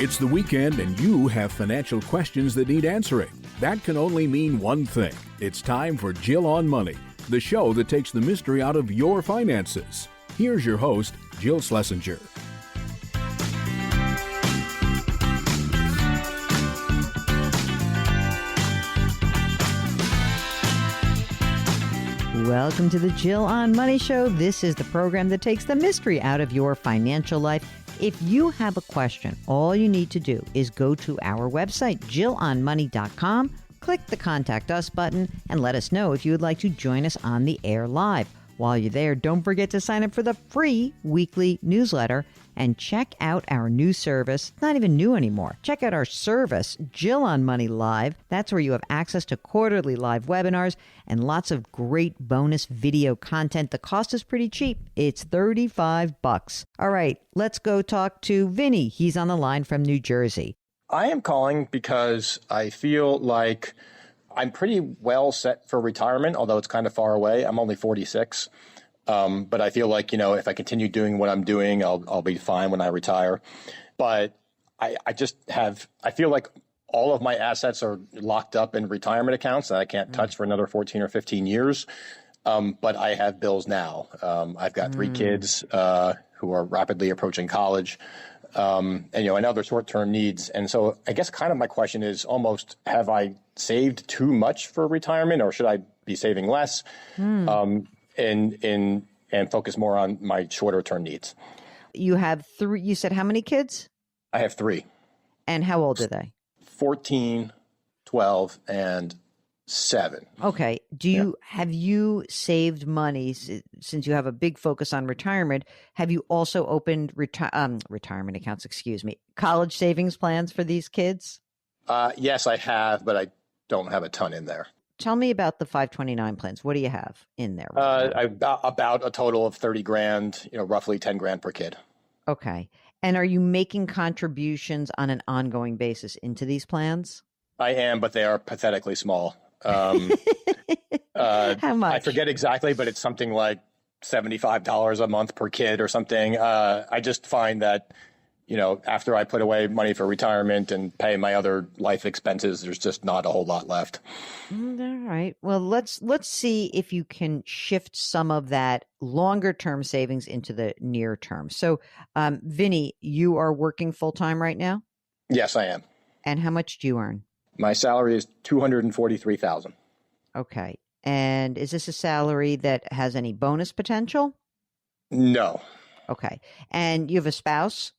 It's the weekend and you have financial questions that need answering. That can only mean one thing. It's time for Jill on Money, the show that takes the mystery out of your finances. Here's your host, Jill Schlesinger. Welcome to the Jill on Money Show. This is the program that takes the mystery out of your financial life. If you have a question, all you need to do is go to our website, JillOnMoney.com, click the Contact Us button, and let us know if you would like to join us on the air live. While you're there, don't forget to sign up for the free weekly newsletter and check out our new service. It's not even new anymore. Check out our service, Jill on Money Live. That's where you have access to quarterly live webinars and lots of great bonus video content. The cost is pretty cheap. It's $35. All right, let's go talk to Vinny. He's on the line from New Jersey. I am calling because I feel like I'm pretty well set for retirement, although it's kind of far away. I'm only 46. But I feel like, if I continue doing what I'm doing, I'll be fine when I retire. But I feel like all of my assets are locked up in retirement accounts that I can't touch for another 14 or 15 years. But I have bills now. I've got three kids who are rapidly approaching college. And other short-term needs. And so I guess kind of my question is almost, have I saved too much for retirement, or should I be saving less and focus more on my shorter-term needs? You have three. You said how many kids? I have three. And how old are they? 14, 12, and 7. Okay. Have you saved money since you have a big focus on retirement? Have you also opened retirement accounts, college savings plans for these kids? Yes, I have, but I don't have a ton in there. Tell me about the 529 plans. What do you have in there? About a total of 30 grand, roughly 10 grand per kid. Okay. And are you making contributions on an ongoing basis into these plans? I am, but they are pathetically small. How much? I forget exactly, but it's something like $75 a month per kid or something. I just find that, after I put away money for retirement and pay my other life expenses, there's just not a whole lot left. All right. Well, let's see if you can shift some of that longer term savings into the near term. So, Vinny, you are working full time right now? Yes, I am. And how much do you earn? My salary is $243,000. Okay. And is this a salary that has any bonus potential? No. Okay. And you have a spouse?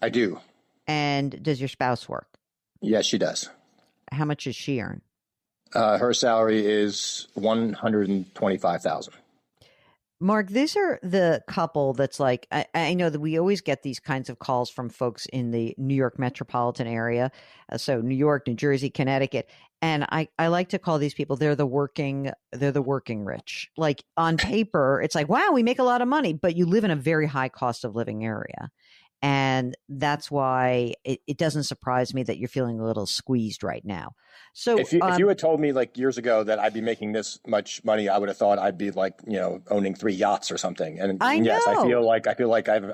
I do. And does your spouse work? Yes, she does. How much does she earn? Her salary is $125,000. Mark, these are the couple that's like, I know that we always get these kinds of calls from folks in the New York metropolitan area. So New York, New Jersey, Connecticut. And I like to call these people, they're the working rich. Like on paper, it's like, wow, we make a lot of money, but you live in a very high cost of living area. And that's why it doesn't surprise me that you're feeling a little squeezed right now. So if you had told me like years ago that I'd be making this much money, I would have thought I'd be like, owning 3 yachts or something. And yes, I feel like I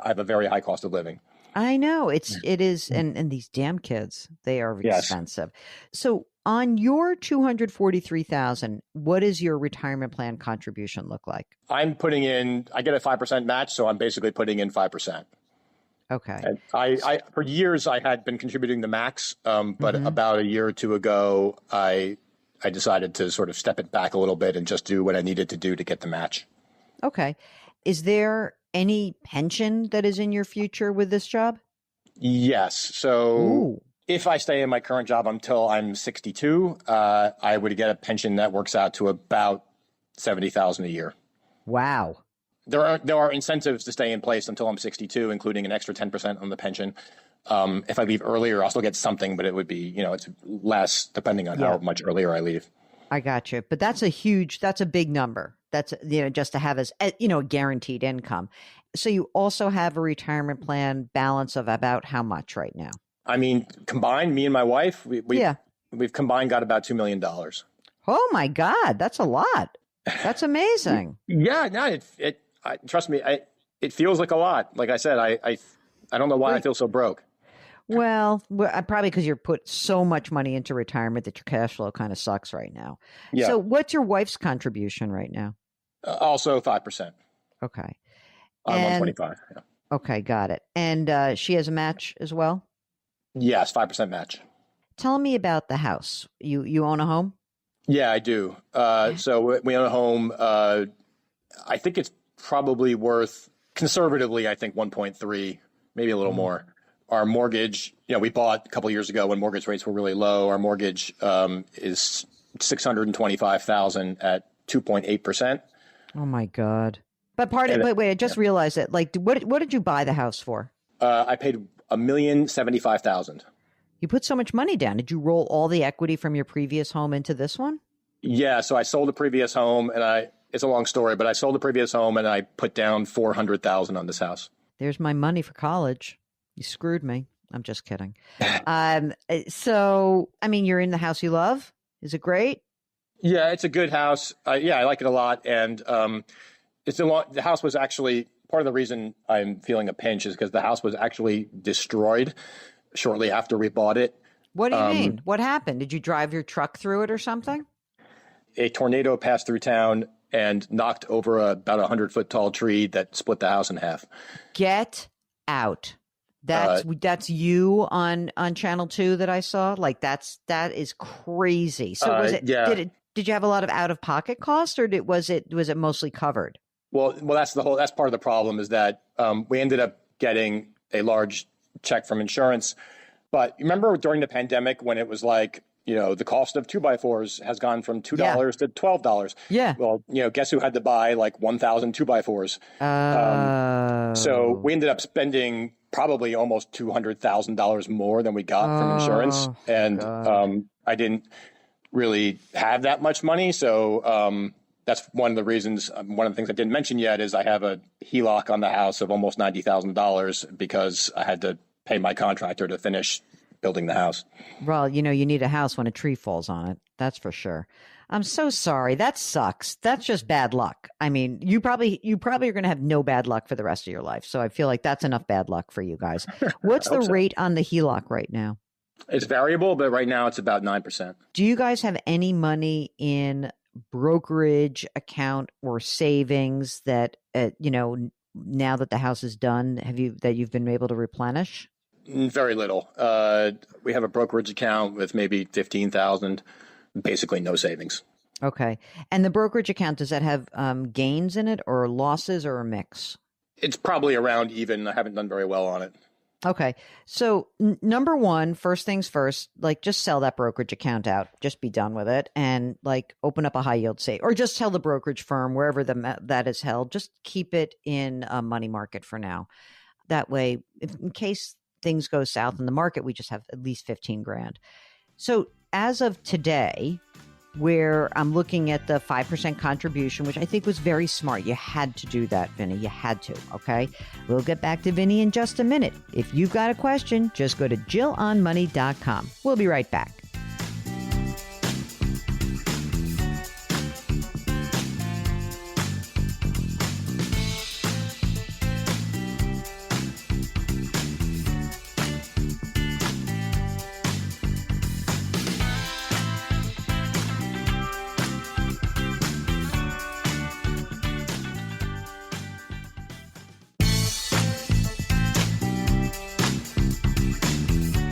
have a very high cost of living. I know it is. And these damn kids, they are expensive. So on your $243,000, what does your retirement plan contribution look like? I get a 5% match. So I'm basically putting in 5%. Okay. And I for years I had been contributing the max, but about a year or two ago, I decided to sort of step it back a little bit and just do what I needed to do to get the match. Okay. Is there any pension that is in your future with this job? Yes. So if I stay in my current job until I'm 62, I would get a pension that works out to about $70,000 a year. Wow. There are incentives to stay in place until I'm 62, including an extra 10% on the pension. If I leave earlier, I'll still get something, but it would be, it's less depending on how much earlier I leave. I got you. But that's a big number. That's, just to have as, a guaranteed income. So you also have a retirement plan balance of about how much right now? I mean, combined, me and my wife, we've combined got about $2 million. Oh my God. That's a lot. That's amazing. Yeah, no, trust me, it feels like a lot. Like I said, I don't know why I feel so broke. Well, probably because you're put so much money into retirement that your cash flow kind of sucks right now. Yeah. So what's your wife's contribution right now? Also 5% Okay. on 125. Yeah. Okay, got it. And she has a match as well? Yes, 5% match. Tell me about the house. You own a home? Yeah, I do. So we own a home. I think it's probably worth, conservatively, I think 1.3, maybe a little more. Our mortgage, we bought a couple of years ago when mortgage rates were really low. Our mortgage is $625,000 at 2.8%. Oh my God! But wait, I just realized that. Like, what did you buy the house for? I paid $1,075,000. You put so much money down. Did you roll all the equity from your previous home into this one? Yeah, so I sold the previous home, and it's a long story, but I sold the previous home and I put down $400,000 on this house. There's my money for college. You screwed me. I'm just kidding. So, I mean, you're in the house you love. Is it great? Yeah, it's a good house. Yeah, I like it a lot. And the house was actually, part of the reason I'm feeling a pinch is because the house was actually destroyed shortly after we bought it. What do you mean? What happened? Did you drive your truck through it or something? A tornado passed through town and knocked over about 100-foot tall tree that split the house in half. Get out. That's you on Channel 2 that I saw. Like that is crazy. So was it? Yeah. Did you have a lot of out of pocket costs, or was it mostly covered? Well, that's part of the problem is that we ended up getting a large check from insurance. But remember during the pandemic when it was like, the cost of 2x4s has gone from $2 to $12. Yeah. Well, guess who had to buy like 1,000 2x4s? So we ended up spending probably almost $200,000 more than we got from insurance. And I didn't really have that much money. So that's one of the reasons. One of the things I didn't mention yet is I have a HELOC on the house of almost $90,000 because I had to pay my contractor to finish building the house. Well, you need a house when a tree falls on it. That's for sure. I'm so sorry. That sucks. That's just bad luck. I mean, you probably are going to have no bad luck for the rest of your life. So I feel like that's enough bad luck for you guys. What's the rate on the HELOC right now? It's variable, but right now it's about 9%. Do you guys have any money in brokerage account or savings that, now that the house is done, that you've been able to replenish? Very little. We have a brokerage account with maybe $15,000, basically no savings. Okay. And the brokerage account, does that have gains in it or losses or a mix? It's probably around even. I haven't done very well on it. Okay. So number one, first things first, like just sell that brokerage account out. Just be done with it and like open up a high yield save or just tell the brokerage firm wherever that is held, just keep it in a money market for now. That way, in case things go south in the market, we just have at least 15 grand. So as of today, where I'm looking at the 5% contribution, which I think was very smart. You had to do that, Vinny. You had to, okay? We'll get back to Vinny in just a minute. If you've got a question, just go to JillOnMoney.com. We'll be right back.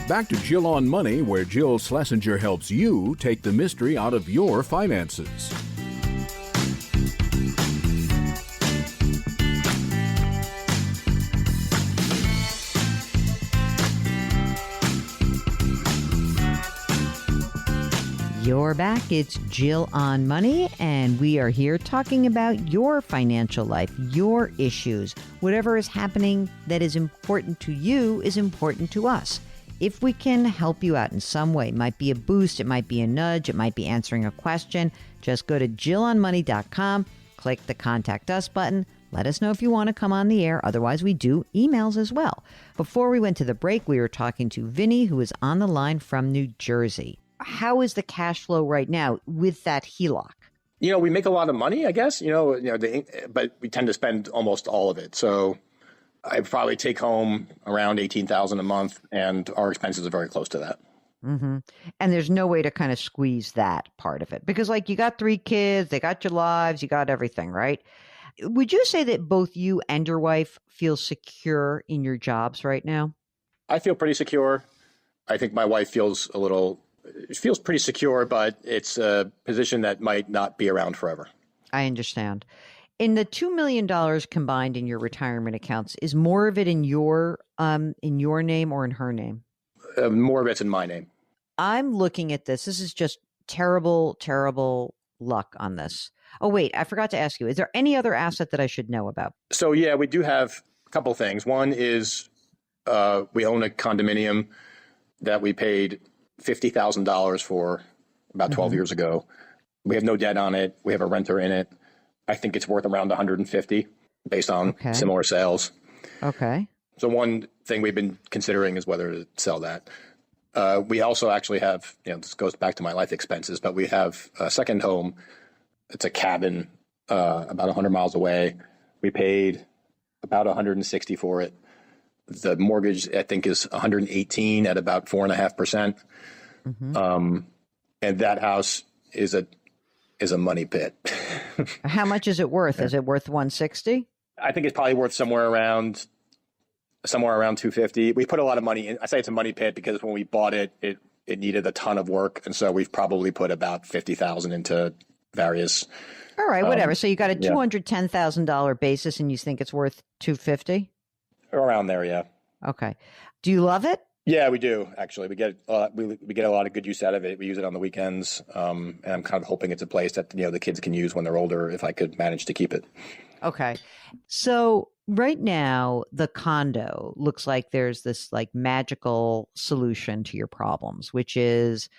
Back to Jill on Money, where Jill Schlesinger helps you take the mystery out of your finances. You're back. It's Jill on Money, and we are here talking about your financial life, your issues. Whatever is happening that is important to you is important to us. If we can help you out in some way, it might be a boost, it might be a nudge, it might be answering a question, just go to JillOnMoney.com, click the Contact Us button. Let us know if you want to come on the air. Otherwise, we do emails as well. Before we went to the break, we were talking to Vinny, who is on the line from New Jersey. How is the cash flow right now with that HELOC? We make a lot of money, I guess, but we tend to spend almost all of it. So I probably take home around 18,000 a month, and our expenses are very close to that. Mm-hmm. And there's no way to kind of squeeze that part of it because, like, you got 3 kids, they got your lives, you got everything, right? Would you say that both you and your wife feel secure in your jobs right now? I feel pretty secure. I think my wife feels pretty secure, but it's a position that might not be around forever. I understand. In the $2 million combined in your retirement accounts, is more of it in your name or in her name? More of it's in my name. I'm looking at this. This is just terrible, terrible luck on this. Oh, wait, I forgot to ask you. Is there any other asset that I should know about? So, yeah, we do have a couple things. One is we own a condominium that we paid $50,000 for about 12 years ago. We have no debt on it. We have a renter in it. I think it's worth around 150 based on similar sales. Okay. So one thing we've been considering is whether to sell that. We also actually have, this goes back to my life expenses, but we have a second home. It's a cabin about 100 miles away. We paid about 160 for it. The mortgage, I think, is 118 at about 4.5%. And that house is a money pit. How much is it worth? Is it worth 160? I think it's probably worth somewhere around 250. We put a lot of money in. I say it's a money pit because when we bought it, it needed a ton of work, and so we've probably put about 50,000 into various. All right, whatever. So you got a $210,000 basis, and you think it's worth 250? Around there, yeah. Okay. Do you love it? Yeah, we do actually. We get a lot of good use out of it. We use it on the weekends, and I'm kind of hoping it's a place that the kids can use when they're older. If I could manage to keep it. Okay. So right now, the condo looks like there's this like magical solution to your problems, which is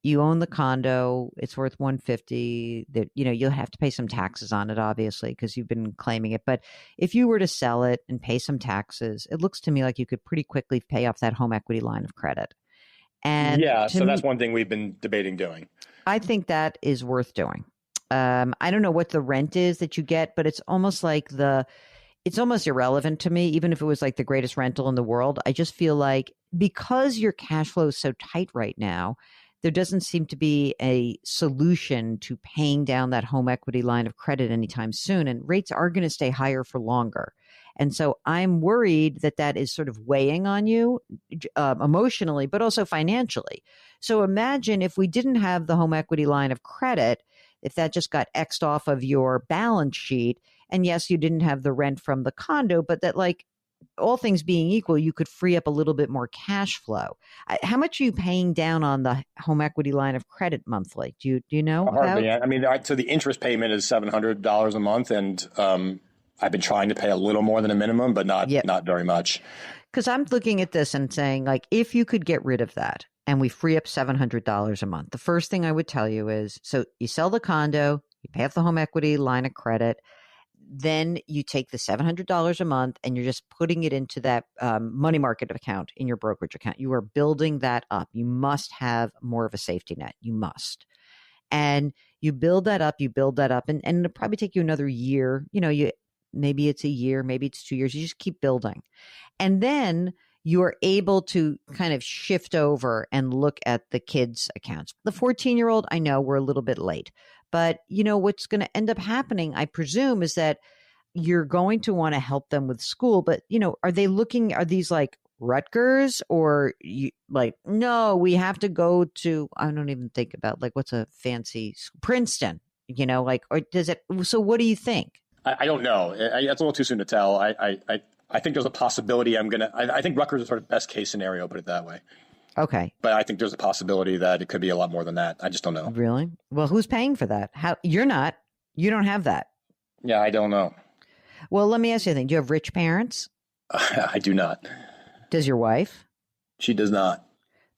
you own the condo, it's worth 150. That you'll have to pay some taxes on it, obviously, because you've been claiming it. But if you were to sell it and pay some taxes, it looks to me like you could pretty quickly pay off that home equity line of credit. And yeah, so that's one thing we've been debating doing. I think that is worth doing. I don't know what the rent is that you get, but it's almost like it's almost irrelevant to me, even if it was like the greatest rental in the world. I just feel like because your cash flow is so tight right now, there doesn't seem to be a solution to paying down that home equity line of credit anytime soon. And rates are going to stay higher for longer. And so I'm worried that is sort of weighing on you emotionally, but also financially. So imagine if we didn't have the home equity line of credit, if that just got X'd off of your balance sheet. And yes, you didn't have the rent from the condo, but that, like, all things being equal, you could free up a little bit more cash flow. How much are you paying down on the home equity line of credit monthly? Do you know? Hardly. I mean, so the interest payment is $700 a month, and I've been trying to pay a little more than a minimum, but not very much. Because I'm looking at this and saying, like, if you could get rid of that and we free up $700 a month, the first thing I would tell you is, so you sell the condo, you pay off the home equity line of credit, then you take the $700 a month and you're just putting it into that money market account in your brokerage account. You are building that up. You must have more of a safety net. You must. And you build that up, and it'll probably take you another year. Maybe it's a year, maybe it's 2 years. You just keep building. And then you're able to kind of shift over and look at the kids' accounts. The 14-year-old, I know we're a little bit late. But, what's going to end up happening, I presume, is that you're going to want to help them with school. But, are these like Rutgers or no, we have to go to, I don't even think about like what's a fancy Princeton, or does it? So what do you think? I don't know. It's a little too soon to tell. I think there's a possibility I think Rutgers is sort of best case scenario, put it that way. Okay. But I think there's a possibility that it could be a lot more than that. I just don't know. Really? Well, who's paying for that? You don't have that. Yeah, I don't know. Well, let me ask you a thing. Do you have rich parents? I do not. Does your wife? She does not.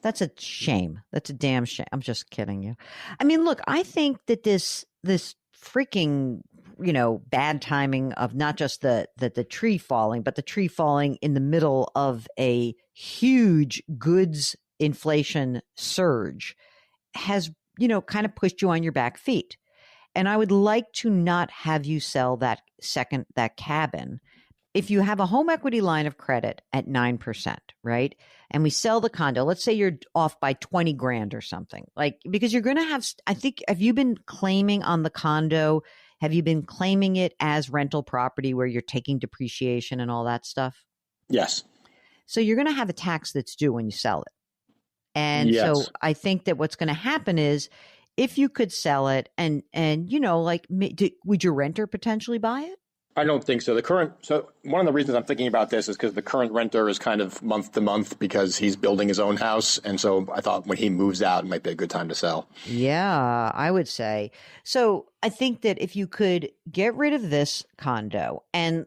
That's a shame. That's a damn shame. I'm just kidding you. I mean, look, I think that this freaking, bad timing of not just the tree falling, but the tree falling in the middle of a huge goods inflation surge has, kind of pushed you on your back feet. And I would like to not have you sell that cabin if you have a home equity line of credit at 9%, right? And we sell the condo, let's say you're off by 20 grand or something, like, because you're going to have, I think, have you been claiming on the condo? Have you been claiming it as rental property where you're taking depreciation and all that stuff? Yes. So you're going to have a tax that's due when you sell it. And Yes. so I think that what's going to happen is if you could sell it and you know, like, would your renter potentially buy it? I don't think so. So one of the reasons I'm thinking about this is because the current renter is kind of month to month because he's building his own house. And so I thought when he moves out, it might be a good time to sell. Yeah, I would say. So I think that if you could get rid of this condo and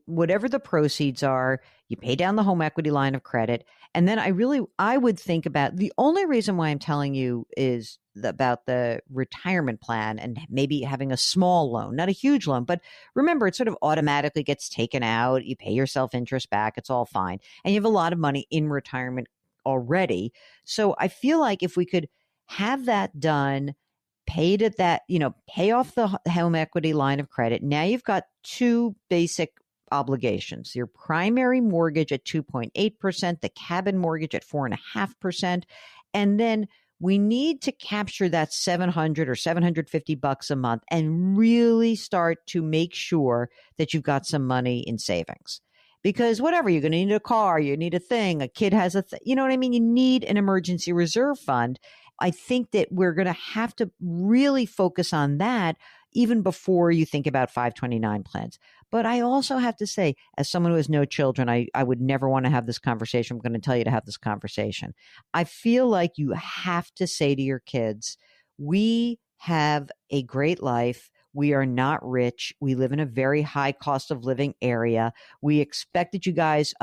whatever the proceeds are, you pay down the home equity line of credit. And then I would think about, the only reason why I'm telling you is about the retirement plan and maybe having a small loan, not a huge loan, but remember, it sort of automatically gets taken out. You pay yourself interest back. It's all fine. And you have a lot of money in retirement already. So I feel like if we could have that done, paid at that, you know, pay off the home equity line of credit. Now you've got two basic obligations: your primary mortgage at 2.8%, the cabin mortgage at 4.5%. And then we need to capture that $700 or $750 a month and really start to make sure that you've got some money in savings. Because whatever, you're going to need a car, you need a thing, a kid has you know what I mean? You need an emergency reserve fund. I think that we're going to have to really focus on that even before you think about 529 plans. But I also have to say, as someone who has no children, I would never want to have this conversation. I'm going to tell you to have this conversation. I feel like you have to say to your kids, we have a great life. We are not rich. We live in a very high cost of living area. We expect that you guys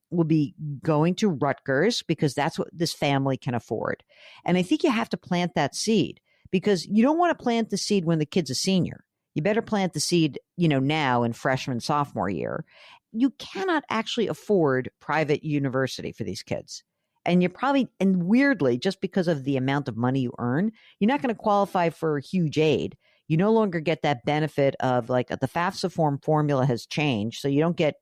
will be going to Rutgers because that's what this family can afford. And I think you have to plant that seed, because you don't want to plant the seed when the kid's a senior. You better plant the seed, you know, now in freshman, sophomore year. You cannot actually afford private university for these kids. And you're probably, and weirdly, just because of the amount of money you earn, you're not going to qualify for huge aid. You no longer get that benefit of, like, the FAFSA formula has changed. So you don't get,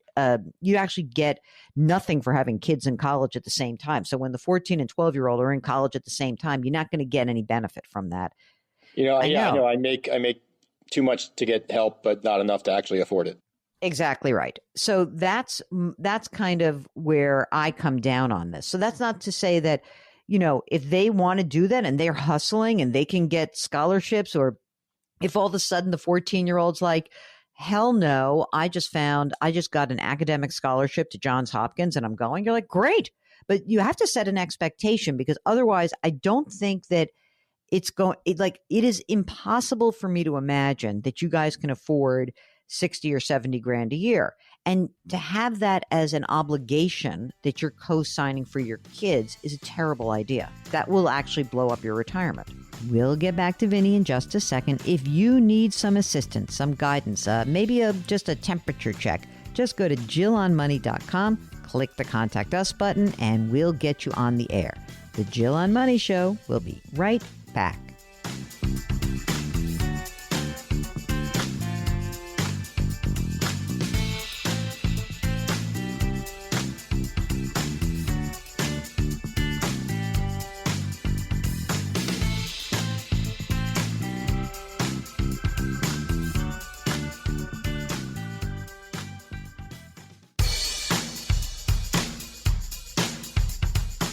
you actually get nothing for having kids in college at the same time. So when the 14 and 12-year-old are in college at the same time, you're not going to get any benefit from that. You know, I know I make too much to get help, but not enough to actually afford it. Exactly right. So that's kind of where I come down on this. So that's not to say that, you know, if they want to do that and they're hustling and they can get scholarships, or if all of a sudden the 14-year-old's like, hell no, I just got an academic scholarship to Johns Hopkins and I'm going, you're like, great. But you have to set an expectation, because otherwise I don't think that it is impossible for me to imagine that you guys can afford 60 or 70 grand a year. And to have that as an obligation that you're co-signing for your kids is a terrible idea. That will actually blow up your retirement. We'll get back to Vinny in just a second. If you need some assistance, some guidance, maybe just a temperature check, just go to JillOnMoney.com, click the Contact Us button, and we'll get you on the air. The Jill on Money Show will be right back.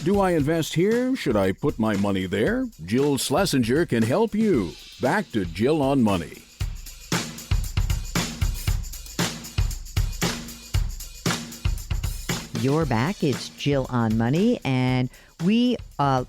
Do I invest here? Should I put my money there? Jill Schlesinger can help you. Back to Jill on Money. You're back. It's Jill on Money, and we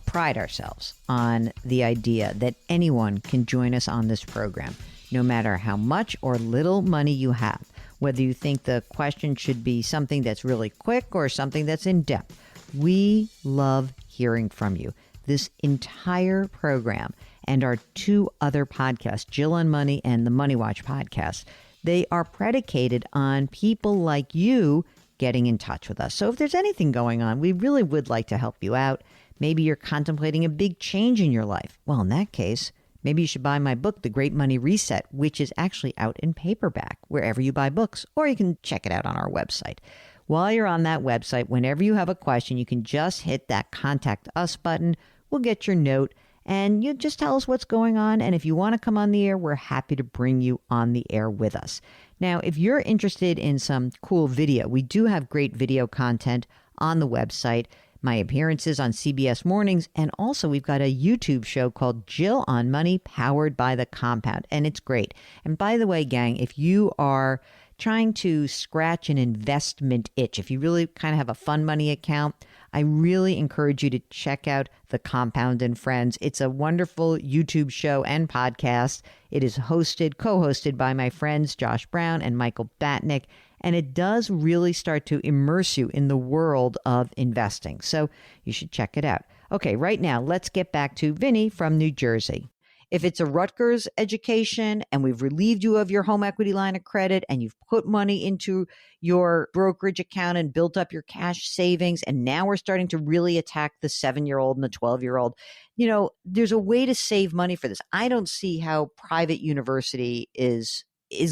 pride ourselves on the idea that anyone can join us on this program, no matter how much or little money you have, whether you think the question should be something that's really quick or something that's in depth. We love hearing from you. This entire program and our two other podcasts, Jill on Money and the Money Watch podcast, they are predicated on people like you getting in touch with us. So if there's anything going on, we really would like to help you out. Maybe you're contemplating a big change in your life. Well, in that case, Maybe you should buy my book, The Great Money Reset, which is actually out in paperback wherever you buy books, or you can check it out on our website. While you're on that website, whenever you have a question, you can just hit that Contact Us button. We'll get your note and you just tell us what's going on. And if you want to come on the air, we're happy to bring you on the air with us. Now, if you're interested in some cool video, we do have great video content on the website. My appearances on CBS Mornings, and also we've got a YouTube show called Jill on Money, powered by The Compound, and it's great. And by the way, gang, if you are trying to scratch an investment itch, if you really kind of have a fun money account, I really encourage you to check out The Compound and Friends. It's a wonderful YouTube show and podcast. It is co-hosted by my friends Josh Brown and Michael Batnick. And it does really start to immerse you in the world of investing. So you should check it out. Okay, right now, let's get back to Vinny from New Jersey. If it's a Rutgers education and we've relieved you of your home equity line of credit and you've put money into your brokerage account and built up your cash savings, and now we're starting to really attack the 7-year-old and the 12-year-old, there's a way to save money for this. I don't see how private university is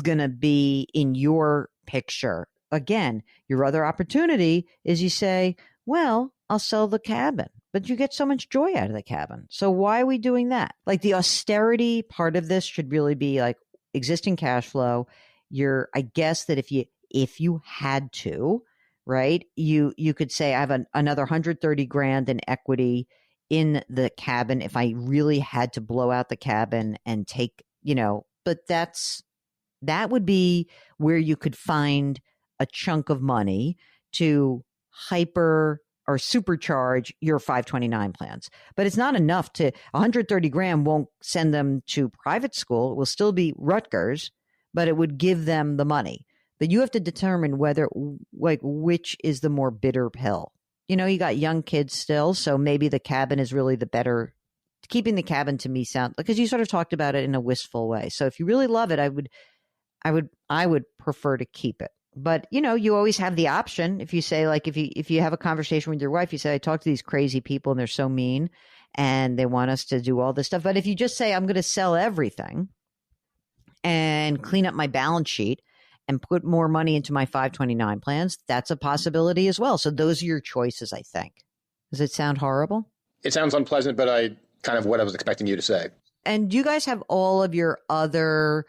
going to be in your picture. Again, your other opportunity is you say, well, I'll sell the cabin, but you get so much joy out of the cabin. So why are we doing that? Like, the austerity part of this should really be like existing cash flow. I guess that if you had to, right, you could say I have another 130 grand in equity in the cabin if I really had to blow out the cabin and take, but that would be where you could find a chunk of money to hyper or supercharge your 529 plans. But it's not enough 130 grand won't send them to private school. It will still be Rutgers, but it would give them the money. But you have to determine which is the more bitter pill. You got young kids still, so maybe the cabin is really the better. Keeping the cabin to me sound, because you sort of talked about it in a wistful way. So if you really love it, I would prefer to keep it. But, you always have the option. If you say, like, if you have a conversation with your wife, you say, I talk to these crazy people and they're so mean and they want us to do all this stuff. But if you just say, I'm going to sell everything and clean up my balance sheet and put more money into my 529 plans, that's a possibility as well. So those are your choices, I think. Does it sound horrible? It sounds unpleasant, but kind of what I was expecting you to say. And do you guys have all of your other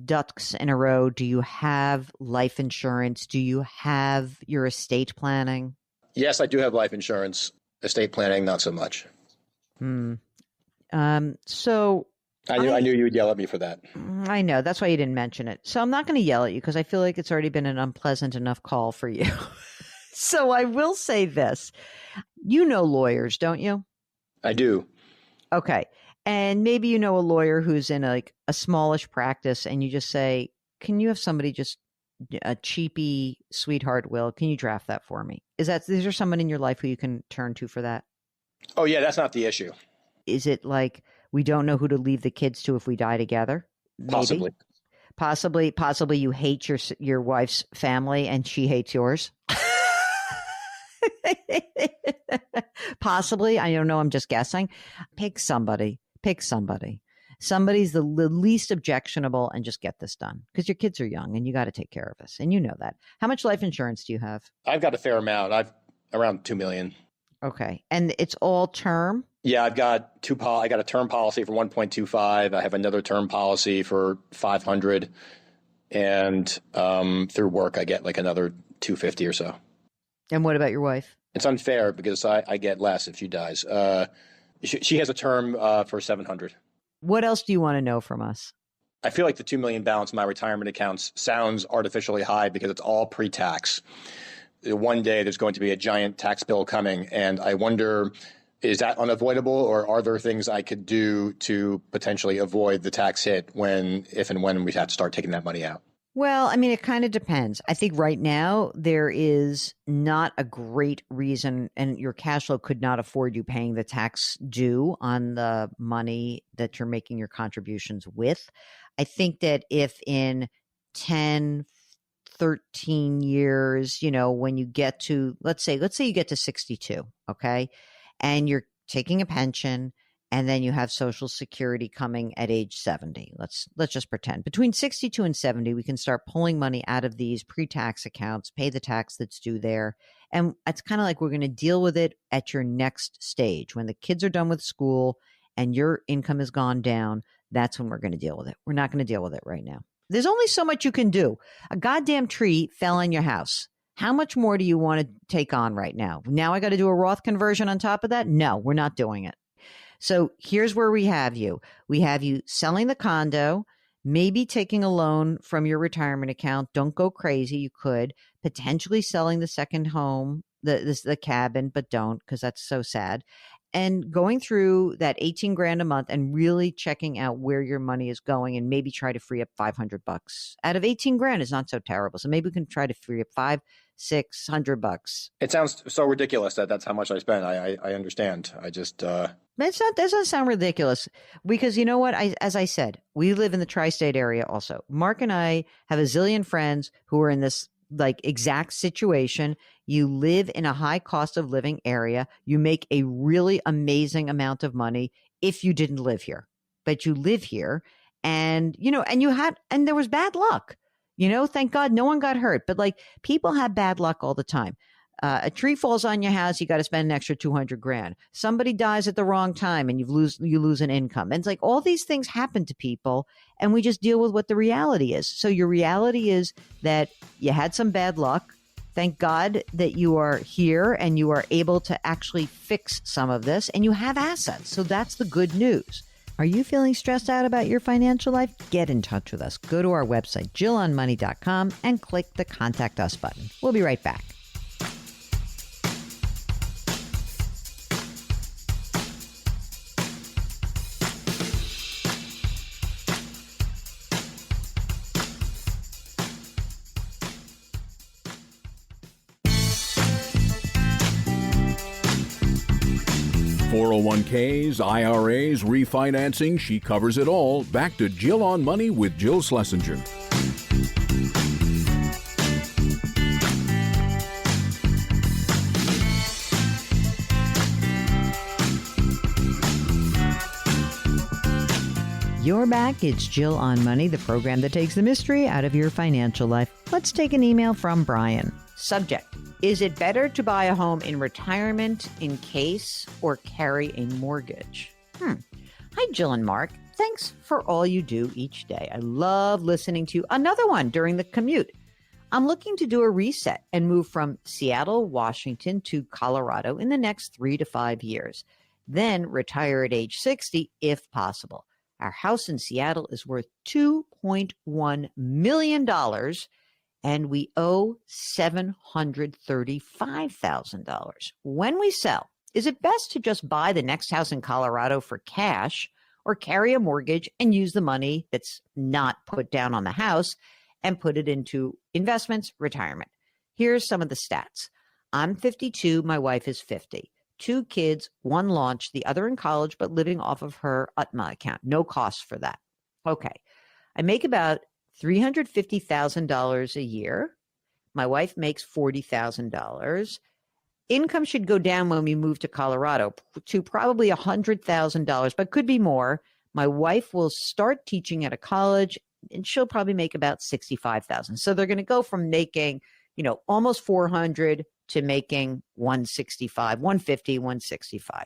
ducks in a row? Do you have life insurance? Do you have your estate planning? Yes, I do have life insurance. Estate planning, not so much. So I knew you would yell at me for that. I know. That's why you didn't mention it. So I'm not going to yell at you because I feel like it's already been an unpleasant enough call for you. So I will say this. You know lawyers, don't you? I do. Okay. And maybe you know a lawyer who's in a smallish practice and you just say, can you have somebody just a cheapy sweetheart will? Can you draft that for me? Is there someone in your life who you can turn to for that? Oh, yeah, that's not the issue. Is it like we don't know who to leave the kids to if we die together? Maybe? Possibly you hate your wife's family and she hates yours? Possibly. I don't know. I'm just guessing. Pick somebody. Somebody's the least objectionable and just get this done because your kids are young and you got to take care of this. And you know that. How much life insurance do you have? I've got a fair amount. I've around $2 million. Okay. And it's all term? Yeah, I've got I got a term policy for 1.25. I have another term policy for 500. And through work, I get like another 250 or so. And what about your wife? It's unfair because I get less if she dies. She has a term for 700. What else do you want to know from us? I feel like the $2 million balance in my retirement accounts sounds artificially high because it's all pre-tax. One day there's going to be a giant tax bill coming, and I wonder, is that unavoidable, or are there things I could do to potentially avoid the tax hit if and when we have to start taking that money out? Well, I mean, it kind of depends. I think right now there is not a great reason, and your cash flow could not afford you paying the tax due on the money that you're making your contributions with. I think that if in 10, 13 years, when you get to, let's say you get to 62, okay, and you're taking a pension and then you have Social Security coming at age 70. Let's just pretend. Between 62 and 70, we can start pulling money out of these pre-tax accounts, pay the tax that's due there. And it's kind of like we're going to deal with it at your next stage. When the kids are done with school and your income has gone down, that's when we're going to deal with it. We're not going to deal with it right now. There's only so much you can do. A goddamn tree fell on your house. How much more do you want to take on right now? Now I got to do a Roth conversion on top of that? No, we're not doing it. So here's where we have you. We have you selling the condo, maybe taking a loan from your retirement account. Don't go crazy. You could potentially selling the second home, the cabin, but don't, because that's so sad. And going through that 18 grand a month and really checking out where your money is going, and maybe try to free up $500 out of 18 grand is not so terrible. So maybe we can try to free up $500-600. It sounds so ridiculous that that's how much I spend. I understand. I just That doesn't sound ridiculous, because you know what? As I said, we live in the tri-state area also. Mark and I have a zillion friends who are in this like exact situation. You live in a high cost of living area. You make a really amazing amount of money if you didn't live here, but you live here, and there was bad luck. Thank God no one got hurt, but like people have bad luck all the time. A tree falls on your house, you got to spend an extra 200 grand. Somebody dies at the wrong time and you lose an income. And it's like all these things happen to people, and we just deal with what the reality is. So your reality is that you had some bad luck. Thank God that you are here and you are able to actually fix some of this, and you have assets. So that's the good news. Are you feeling stressed out about your financial life? Get in touch with us. Go to our website, JillOnMoney.com, and click the Contact Us button. We'll be right back. .401ks, IRAs, refinancing, she covers it all. Back to Jill on Money with Jill Schlesinger. You're back. It's Jill on Money, the program that takes the mystery out of your financial life. Let's take an email from Brian. Subject: is it better to buy a home in retirement in case or carry a mortgage? Hi, Jill and Mark. Thanks for all you do each day. I love listening to you. Another one during the commute. I'm looking to do a reset and move from Seattle, Washington to Colorado in the next 3 to 5 years. Then retire at age 60 if possible. Our house in Seattle is worth $2.1 million, and we owe $735,000. When we sell, is it best to just buy the next house in Colorado for cash, or carry a mortgage and use the money that's not put down on the house and put it into investments, retirement? Here's some of the stats. I'm 52. My wife is 50. 2 kids, 1 launched, the other in college, but living off of her UTMA account. No cost for that. Okay. I make about $350,000 a year. My wife makes $40,000. Income should go down when we move to Colorado to probably $100,000, but could be more. My wife will start teaching at a college, and she'll probably make about $65,000. So they're going to go from making, almost $400,000 to making $165,000, $150,000, $165,000.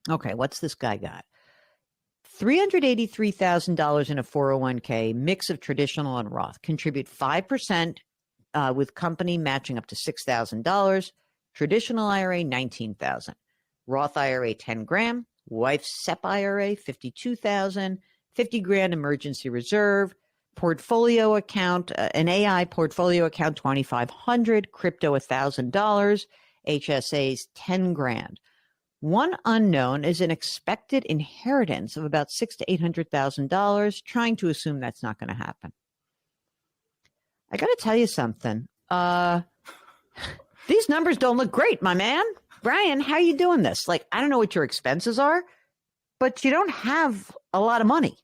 Okay, what's this guy got? $383,000 in a 401k, mix of traditional and Roth. Contribute 5% with company matching up to $6,000. Traditional IRA, $19,000. Roth IRA, $10 grand. Wife's SEP IRA, $52,000. $50,000 emergency reserve. Portfolio account, an AI portfolio account, $2,500. Crypto, $1,000. HSAs, $10 grand. One unknown is an expected inheritance of about $600,000 to $800,000. Trying to assume that's not going to happen. I got to tell you something. These numbers don't look great, my man. Brian, how are you doing this? Like, I don't know what your expenses are, but you don't have a lot of money.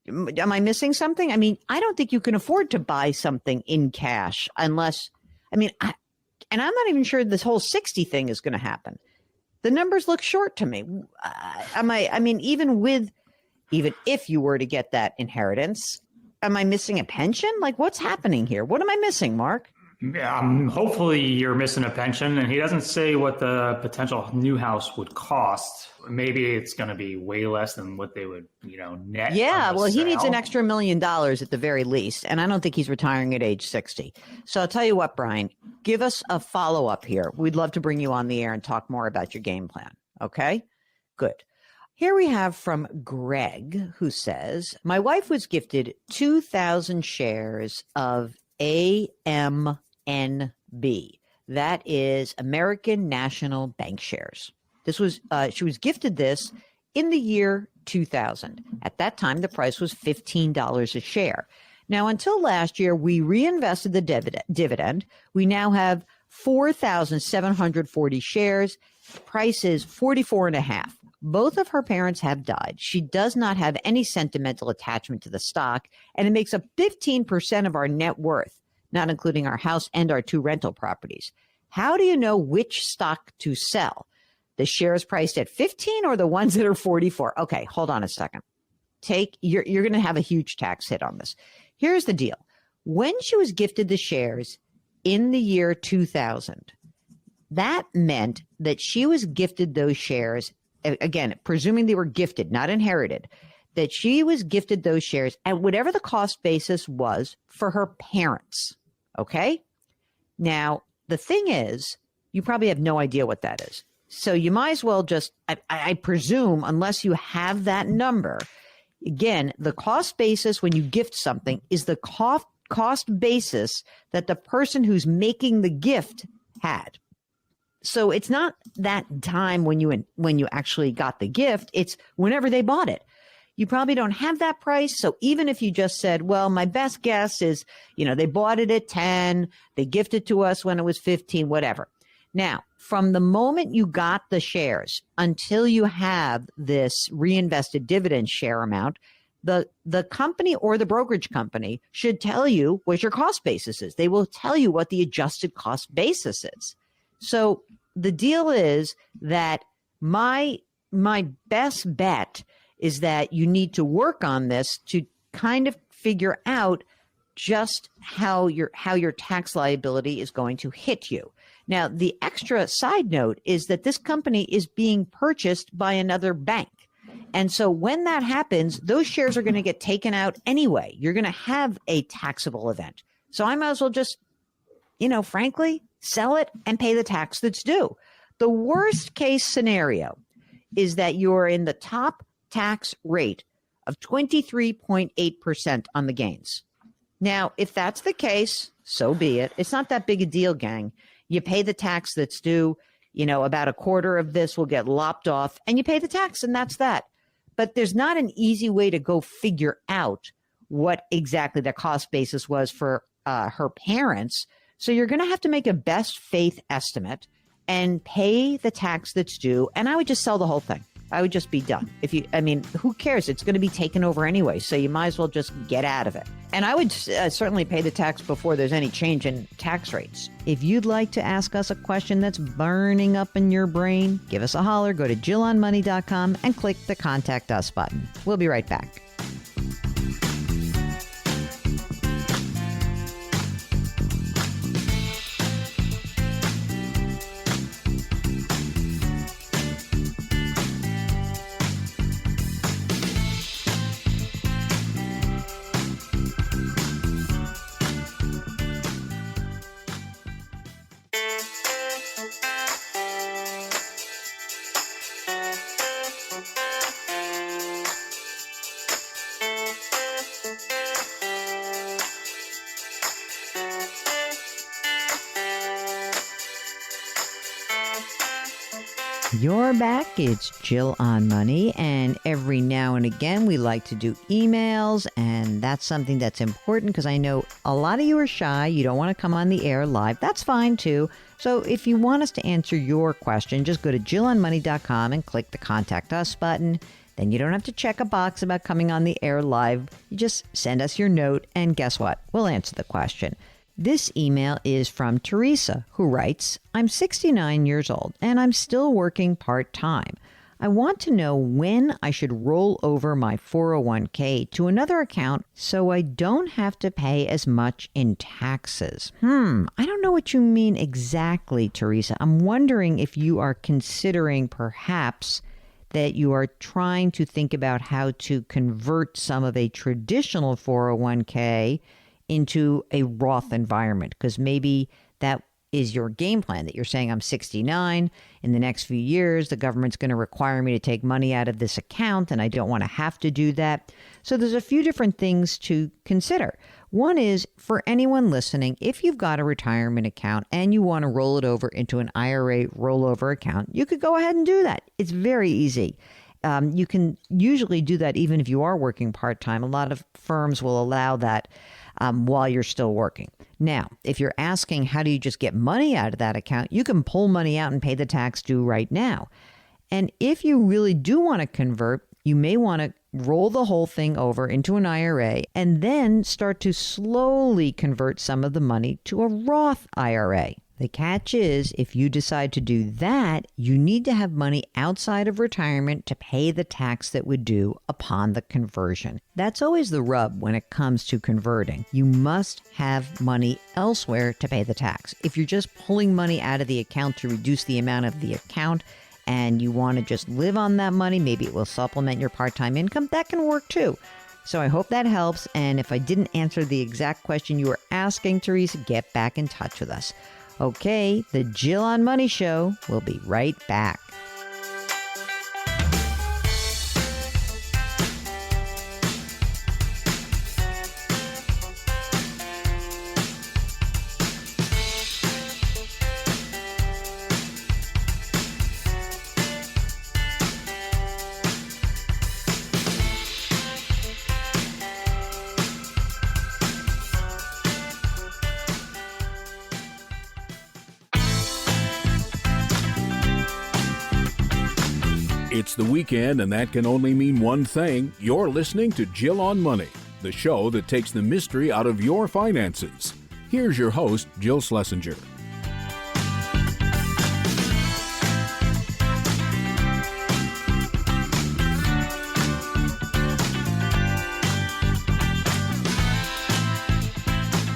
Am I missing something? I mean, I don't think you can afford to buy something in cash unless, and I'm not even sure this whole 60 thing is going to happen. The numbers look short to me. Even if you were to get that inheritance, am I missing a pension? Like, what's happening here? What am I missing, Mark? Hopefully you're missing a pension, and he doesn't say what the potential new house would cost. Maybe it's going to be way less than what they would, net. Yeah, well, he needs an sale. extra $1 million at the very least, and I don't think he's retiring at age 60. So I'll tell you what, Brian, give us a follow-up here. We'd love to bring you on the air and talk more about your game plan. Okay? Good. Here we have from Greg, who says, my wife was gifted 2,000 shares of AMNB. That is American National Bank shares. This was she was gifted this in the year 2000. At that time, the price was $15 a share. Now, until last year, we reinvested the dividend. We now have 4,740 shares. Price is 44.5. Both of her parents have died. She does not have any sentimental attachment to the stock, and it makes up 15% of our net worth, not including our house and our 2 rental properties. How do you know which stock to sell? The shares priced at 15 or the ones that are 44? Okay, hold on a second. You're going to have a huge tax hit on this. Here's the deal. When she was gifted the shares in the year 2000, that meant that she was gifted those shares, again, presuming they were gifted, not inherited, that she was gifted those shares at whatever the cost basis was for her parents. Okay? Now, the thing is, you probably have no idea what that is. So you might as well just, I presume, unless you have that number, again, the cost basis when you gift something is the cost basis that the person who's making the gift had. So it's not that time when you actually got the gift, it's whenever they bought it. You probably don't have that price. So even if you just said, well, my best guess is, they bought it at 10, they gifted to us when it was 15, whatever. Now, from the moment you got the shares until you have this reinvested dividend share amount, the company or the brokerage company should tell you what your cost basis is. They will tell you what the adjusted cost basis is. So the deal is that my best bet is that you need to work on this to kind of figure out just how your tax liability is going to hit you. Now, the extra side note is that this company is being purchased by another bank. And so when that happens, those shares are going to get taken out anyway. You're going to have a taxable event. So I might as well just, frankly, sell it and pay the tax that's due. The worst case scenario is that you're in the top tax rate of 23.8% on the gains. Now, if that's the case, so be it. It's not that big a deal, gang. You pay the tax that's due, about a quarter of this will get lopped off and you pay the tax and that's that. But there's not an easy way to go figure out what exactly the cost basis was for her parents. So you're going to have to make a best faith estimate and pay the tax that's due. And I would just sell the whole thing. I would just be done. Who cares? It's going to be taken over anyway. So you might as well just get out of it. And I would certainly pay the tax before there's any change in tax rates. If you'd like to ask us a question that's burning up in your brain, give us a holler. Go to JillOnMoney.com and click the Contact Us button. We'll be right back. You're back. It's Jill on Money, and every now and again we like to do emails, and that's something that's important because I know a lot of you are shy. You don't want to come on the air live. That's fine too. So if you want us to answer your question, just go to JillOnMoney.com and click the Contact Us button. Then you don't have to check a box about coming on the air live. You just send us your note, and guess what? We'll answer the question. This email is from Teresa, who writes, I'm 69 years old and I'm still working part-time. I want to know when I should roll over my 401k to another account so I don't have to pay as much in taxes. I don't know what you mean exactly, Teresa. I'm wondering if you are considering perhaps that you are trying to think about how to convert some of a traditional 401k into a Roth environment, because maybe that is your game plan, that you're saying I'm 69. In the next few years, the government's going to require me to take money out of this account, and I don't want to have to do that. So there's a few different things to consider. One is, for anyone listening, if you've got a retirement account and you want to roll it over into an IRA rollover account, you could go ahead and do that. It's very easy. You can usually do that even if you are working part-time. A lot of firms will allow that while you're still working. Now, if you're asking how do you just get money out of that account, you can pull money out and pay the tax due right now. And if you really do want to convert, you may want to roll the whole thing over into an IRA and then start to slowly convert some of the money to a Roth IRA. The catch is, if you decide to do that, you need to have money outside of retirement to pay the tax that would due upon the conversion. That's always the rub when it comes to converting. You must have money elsewhere to pay the tax. If you're just pulling money out of the account to reduce the amount of the account and you want to just live on that money, maybe it will supplement your part-time income, that can work too. So I hope that helps. And if I didn't answer the exact question you were asking, Teresa, get back in touch with us. Okay, the Jill on Money Show will be right back. It's the weekend, and that can only mean one thing. You're listening to Jill on Money, the show that takes the mystery out of your finances. Here's your host, Jill Schlesinger.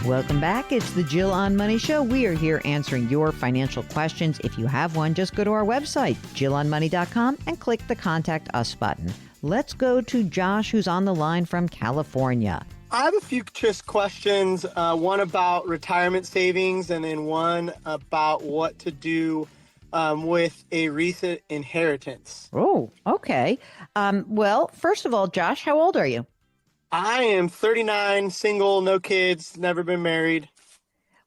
Welcome back. It's the Jill on Money Show. We are here answering your financial questions. If you have one, just go to our website, jillonmoney.com, and click the Contact Us button. Let's go to Josh, who's on the line from California. I have a few just questions, one about retirement savings and then one about what to do with a recent inheritance. Oh, okay. Well, first of all, Josh, how old are you? I am 39, single, no kids, never been married.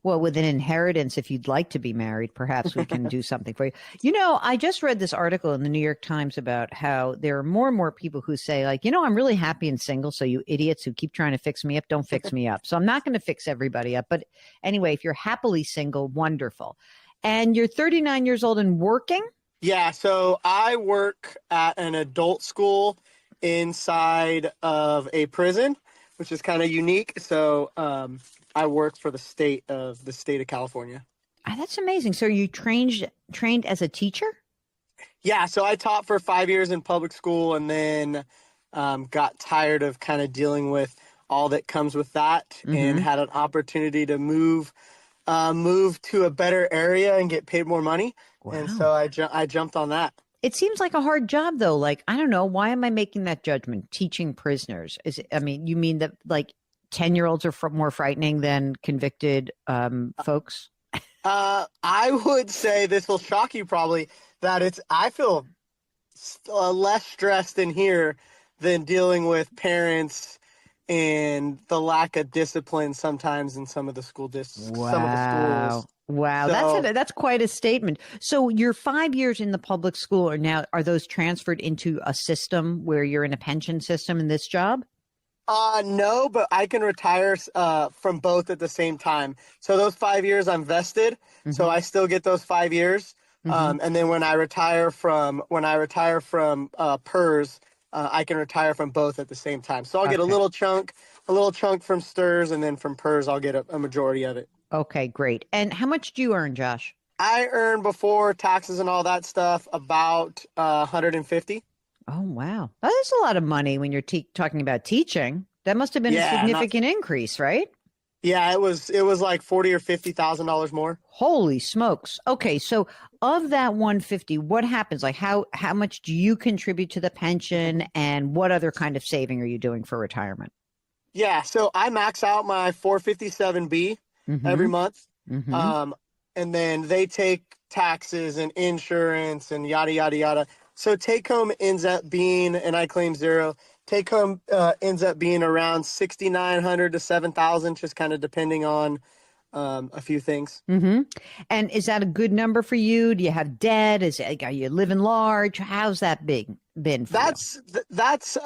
Well, with an inheritance, if you'd like to be married, perhaps we can do something for you. You know, I just read this article in the New York Times about how there are more and more people who say, like, you know, I'm really happy and single. So you idiots who keep trying to fix me up, don't fix me up. So I'm not going to fix everybody up. But anyway, if you're happily single, wonderful. And you're 39 years old and working? Yeah, so I work at an adult school inside of a prison, which is kind of unique. So I work for the state of California. Oh, that's amazing. So you trained as a teacher? Yeah, so I taught for 5 years in public school and then got tired of kind of dealing with all that comes with that and had an opportunity to move to a better area and get paid more money. Wow. And so I jumped on that. It seems like a hard job, though. Like, I don't know. Why am I making that judgment? Teaching prisoners. You mean that like 10-year-olds are more frightening than convicted folks? I would say, this will shock you probably, that I feel less stressed in here than dealing with parents and the lack of discipline sometimes in some of the school districts, some of the schools. Wow, So, that's quite a statement. So your 5 years in the public school are those transferred into a system where you're in a pension system in this job? No, but I can retire from both at the same time. So those 5 years I'm vested, so I still get those 5 years. And then when I retire from PERS, I can retire from both at the same time. So I'll get a little chunk from STRS, and then from PERS I'll get a majority of it. Okay, great. And how much do you earn, Josh? I earn before taxes and all that stuff about 150. Oh, wow. That is a lot of money when you're talking about teaching. That must have been a Yeah, significant increase, right? Yeah, it was like $40,000 or $50,000 more. Holy smokes. Okay, so of that 150, what happens? Like how much do you contribute to the pension and what other kind of saving are you doing for retirement? Yeah, so I max out my 457B every month. And then they take taxes and insurance and yada, yada, yada. So take home ends up being, and I claim zero, take home ends up being around 6,900 to 7,000, just kind of depending on a few things. And is that a good number for you? Do you have debt? Are you living large? How's that been for you? That's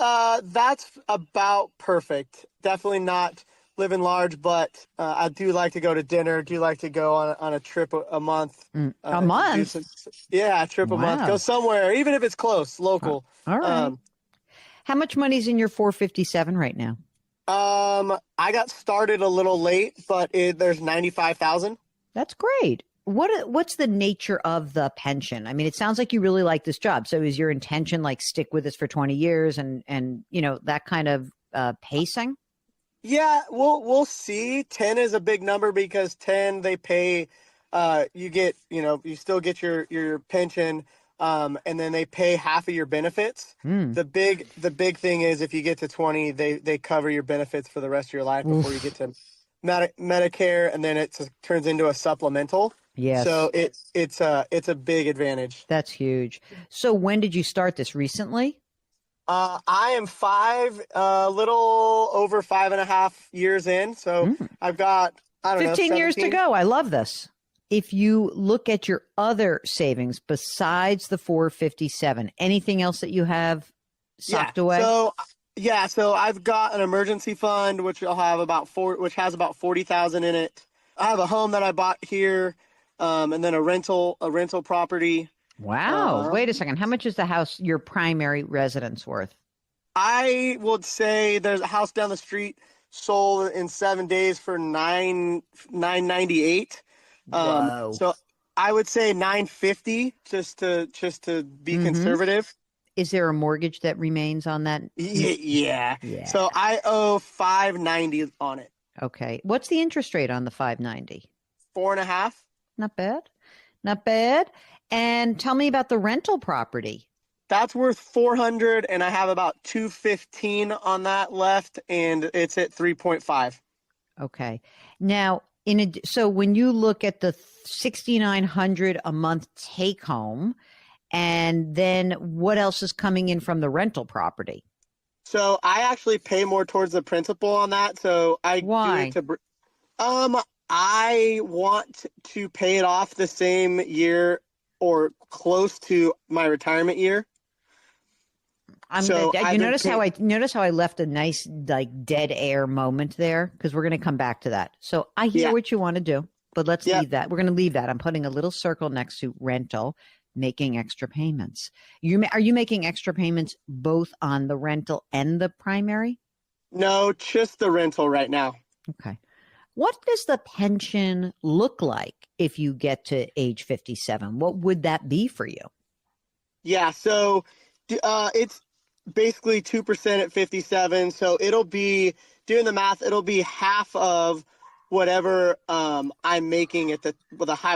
about perfect. Definitely not living large, but I do like to go to dinner. Do like to go on a trip a month. A month? A trip a month. Go somewhere, even if it's close, local. All right. How much money's in your 457 right now? I got started a little late, but there's 95,000. That's great. What's the nature of the pension? I mean, it sounds like you really like this job. So is your intention like stick with this for 20 years and that kind of pacing? Yeah, we'll see. 10 is a big number because 10 they pay you still get your pension and then they pay half of your benefits. The big thing is if you get to 20, they cover your benefits for the rest of your life before you get to Medicare, and then it turns into a supplemental. Yes. So it's a big advantage. That's huge. So when did you start this? Recently? I am a little over 5.5 years in. So I've got, 15 years to go. I love this. If you look at your other savings besides the 457, anything else that you have socked away? So I've got an emergency fund, which will have which has about 40,000 in it. I have a home that I bought here, and then a rental property. Wow. Wait a second. How much is the house, your primary residence, worth? I would say there's a house down the street sold in 7 days for $998. Whoa. So I would say 950 just to be conservative. Is there a mortgage that remains on that? Yeah. So I owe $590 on it. Okay. What's the interest rate on the 590? 4.5. Not bad. Not bad. And tell me about the rental property. That's worth 400, and I have about 215 on that left, and it's at 3.5. Okay. Now, so when you look at the 6,900 a month take home, and then what else is coming in from the rental property? So I actually pay more towards the principal on that. So Why? I want to pay it off the same year or close to my retirement year. You notice how I left a nice like dead air moment there, because we're going to come back to that. So I hear what you want to do, but let's leave that. We're going to leave that. I'm putting a little circle next to rental, making extra payments. Are you making extra payments both on the rental and the primary? No, just the rental right now. Okay. What does the pension look like if you get to age 57? What would that be for you? Yeah, so it's basically 2% at 57. So it'll be, doing the math, it'll be half of whatever I'm making at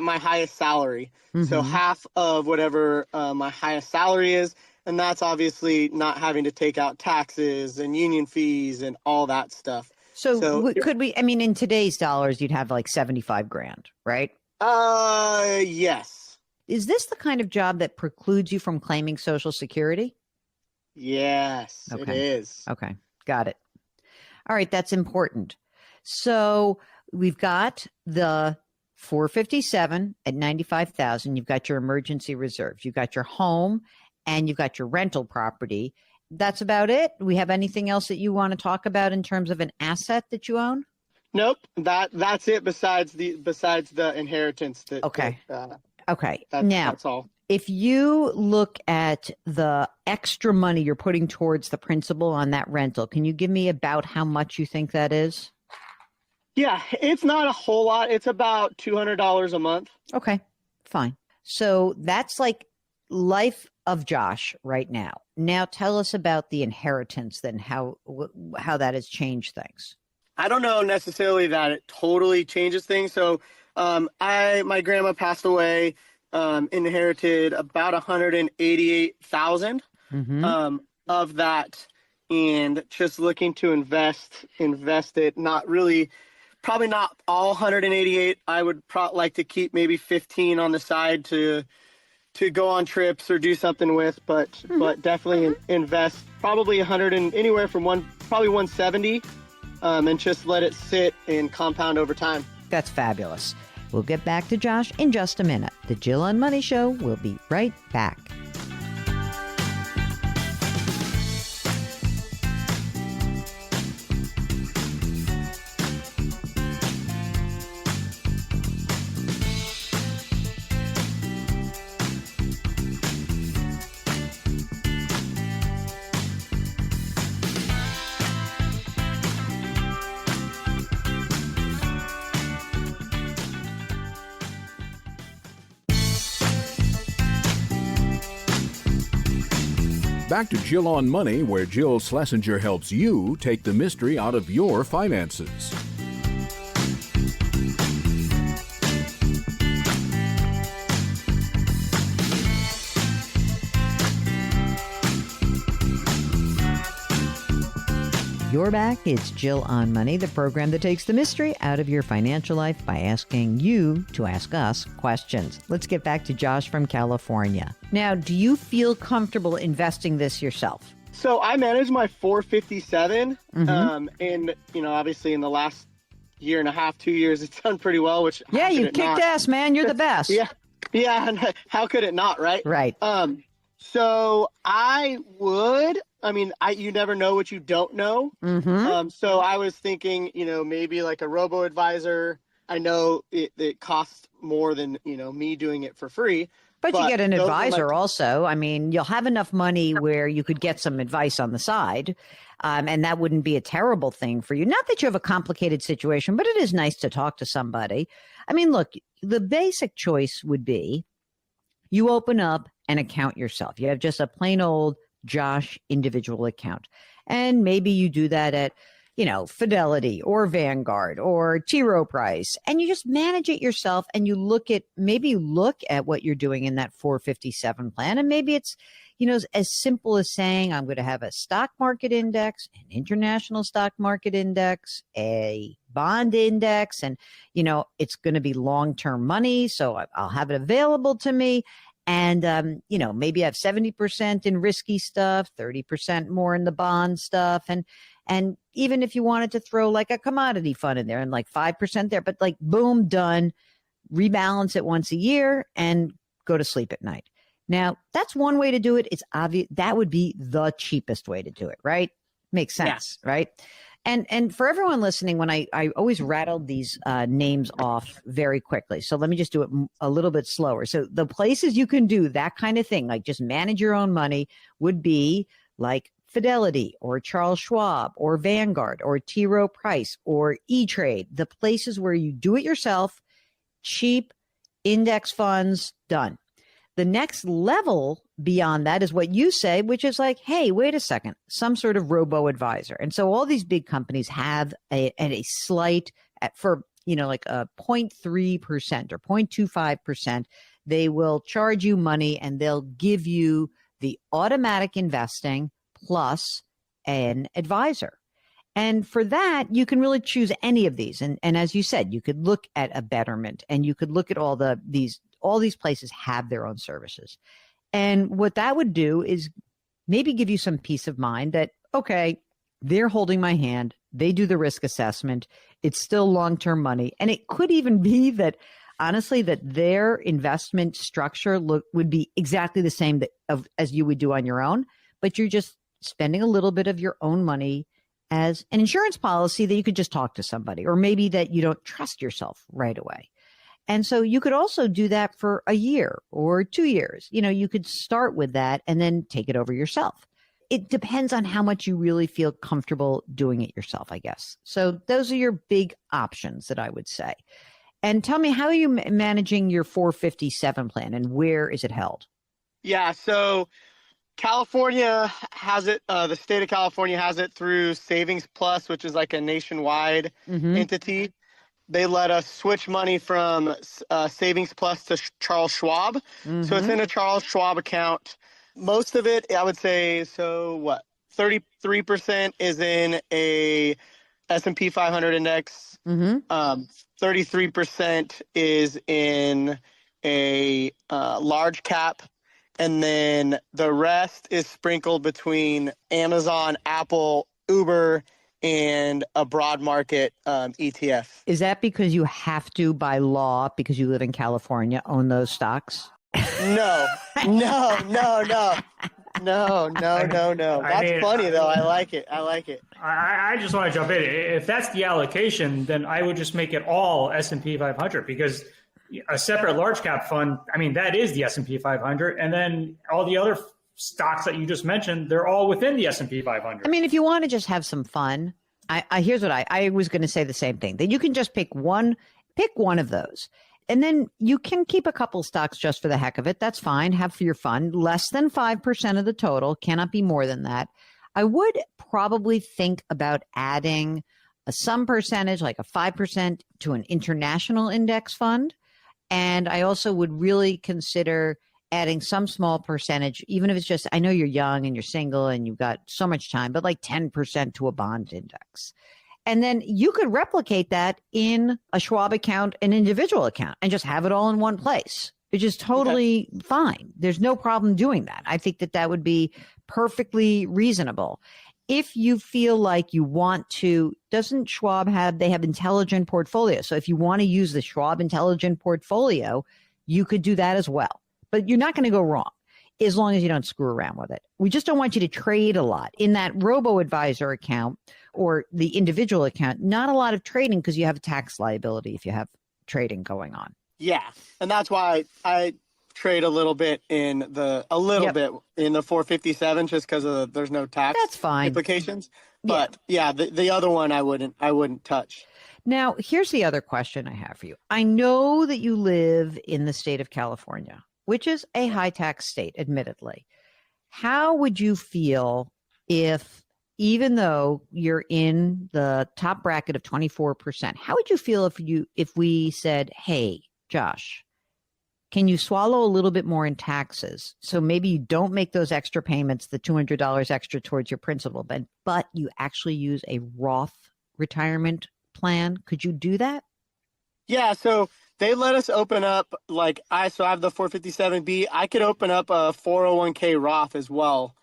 my highest salary. So half of whatever my highest salary is. And that's obviously not having to take out taxes and union fees and all that stuff. So could we, I mean, in today's dollars, you'd have like 75 grand, right? Yes. Is this the kind of job that precludes you from claiming Social Security? Yes, Okay. It is. Okay. Got it. All right. That's important. So we've got the 457 at 95,000. You've got your emergency reserves. You've got your home and you've got your rental property. That's about it. Do we have anything else that you want to talk about in terms of an asset that you own? Nope. That's it. Besides the inheritance. Okay. Okay. That's all. If you look at the extra money you're putting towards the principal on that rental, can you give me about how much you think that is? Yeah, it's not a whole lot. It's about $200 a month. Okay, fine. So that's like life of Josh right now. Now tell us about the inheritance, then how that has changed things. I don't know necessarily that it totally changes things. So my grandma passed away, inherited about 188,000 of that, and just looking to invest it, not really, probably not all 188. I would like to keep maybe 15 on the side to go on trips or do something with, but definitely invest probably 100 and anywhere from probably 170, and just let it sit and compound over time. That's fabulous. We'll get back to Josh in just a minute. The Jill on Money Show will be right back. Back to Jill on Money, where Jill Schlesinger helps you take the mystery out of your finances. You're back. It's Jill on Money, the program that takes the mystery out of your financial life by asking you to ask us questions. Let's get back to Josh from California. Now, do you feel comfortable investing this yourself? So I manage my 457, and obviously in the last year and a half, 2 years, it's done pretty well. Which you kicked ass, man. You're the best. yeah. And how could it not, right? Right. So I would. You never know what you don't know. So I was thinking, maybe like a robo-advisor. I know it costs more than, me doing it for free. But you get an advisor also. You'll have enough money where you could get some advice on the side. And that wouldn't be a terrible thing for you. Not that you have a complicated situation, but it is nice to talk to somebody. Look, the basic choice would be you open up an account yourself. You have just a plain old Josh individual account. And maybe you do that at, Fidelity or Vanguard or T. Rowe Price, and you just manage it yourself. And you look at what you're doing in that 457 plan. And maybe it's, as simple as saying, I'm going to have a stock market index, an international stock market index, a bond index, and, it's going to be long-term money. So I'll have it available to me. And, maybe I have 70% in risky stuff, 30% more in the bond stuff. And even if you wanted to throw like a commodity fund in there and like 5% there, but like boom, done, rebalance it once a year and go to sleep at night. Now, that's one way to do it. It's obvious that would be the cheapest way to do it, right? Makes sense, right? And for everyone listening, when I always rattled these names off very quickly. So let me just do it a little bit slower. So the places you can do that kind of thing, like just manage your own money, would be like Fidelity or Charles Schwab or Vanguard or T. Rowe Price or E-Trade, the places where you do it yourself, cheap index funds, done. The next level beyond that is what you say, which is like, hey, wait a second, some sort of robo-advisor. And so all these big companies have a slight, for, like a 0.3% or 0.25%, they will charge you money and they'll give you the automatic investing plus an advisor. And for that, you can really choose any of these. And as you said, you could look at a Betterment and you could look at all these places have their own services. And what that would do is maybe give you some peace of mind that, okay, they're holding my hand. They do the risk assessment. It's still long-term money. And it could even be that, honestly, that their investment structure would be exactly the same as you would do on your own, but you're just spending a little bit of your own money as an insurance policy that you could just talk to somebody, or maybe that you don't trust yourself right away. And so you could also do that for a year or 2 years. You could start with that and then take it over yourself. it depends on how much you really feel comfortable doing it yourself, I guess. So those are your big options that I would say. And tell me, how are you managing your 457 plan and where is it held? Yeah, so California has it. The state of California has it through Savings Plus, which is like a nationwide entity. They let us switch money from Savings Plus to Charles Schwab. So it's in a Charles Schwab account. Most of it, I would say, 33% is in a S&P 500 index. 33% is in a large cap. And then the rest is sprinkled between Amazon, Apple, Uber, and a broad market ETF. Is that because you have to, by law, because you live in California, own those stocks? No. That's funny, though. I like it. I just want to jump in. If that's the allocation, then I would just make it all S&P 500 because a separate large cap fund, I mean, that is the S&P 500. And then all the other stocks that you just mentioned, they're all within the S&P 500. I mean, if you want to just have some fun, here's what I was going to say the same thing. That you can just pick one of those. And then you can keep a couple stocks just for the heck of it. That's fine. Have for your fun. Less than 5% of the total. Cannot be more than that. I would probably think about adding some percentage, like a 5%, to an international index fund. And I also would really consider adding some small percentage, even if it's just, I know you're young and you're single and you've got so much time, but like 10% to a bond index. And then you could replicate that in a Schwab account, an individual account, and just have it all in one place, which is totally fine. There's no problem doing that. I think that would be perfectly reasonable. If you feel like you want to, doesn't Schwab they have intelligent portfolio. So if you want to use the Schwab intelligent portfolio, you could do that as well. But you're not going to go wrong as long as you don't screw around with it. We just don't want you to trade a lot. In that robo-advisor account or the individual account, not a lot of trading because you have a tax liability if you have trading going on. Yeah, and that's why I trade a little bit in the 457 just because there's no tax implications. But the other one I wouldn't touch. Now, here's the other question I have for you. I know that you live in the state of California, which is a high tax state, admittedly. How would you feel if, even though you're in the top bracket of 24%, how would you feel if we said, hey, Josh, can you swallow a little bit more in taxes? So maybe you don't make those extra payments, the $200 extra towards your principal, but you actually use a Roth retirement plan. Could you do that? Yeah, so they let us open up, I have the 457B. I could open up a 401k Roth as well.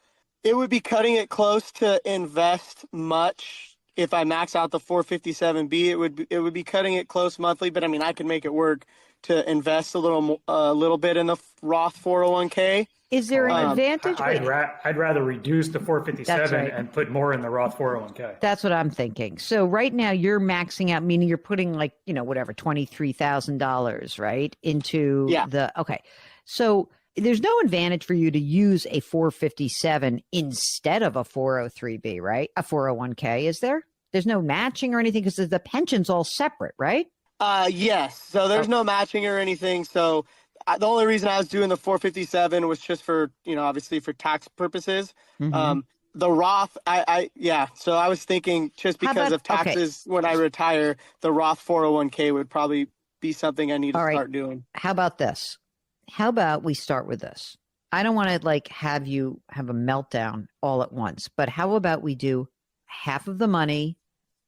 It would be cutting it close to invest much. If I max out the 457B, it would be cutting it close monthly, but I mean, I could make it work to invest a little bit in the Roth 401k. Is there an advantage? I'd rather reduce the 457 and put more in the Roth 401k. That's what I'm thinking. So right now you're maxing out, meaning you're putting $23,000, right, into okay. So there's no advantage for you to use a 457 instead of a 403B, right? A 401k, is there? There's no matching or anything because the pension's all separate, right? Yes. So there's no matching or anything. So the only reason I was doing the 457 was just for, obviously for tax purposes. The Roth, So I was thinking just because of taxes when I retire, the Roth 401k would probably be something I need to start doing. How about this? How about we start with this? I don't want to have you have a meltdown all at once, but how about we do half of the money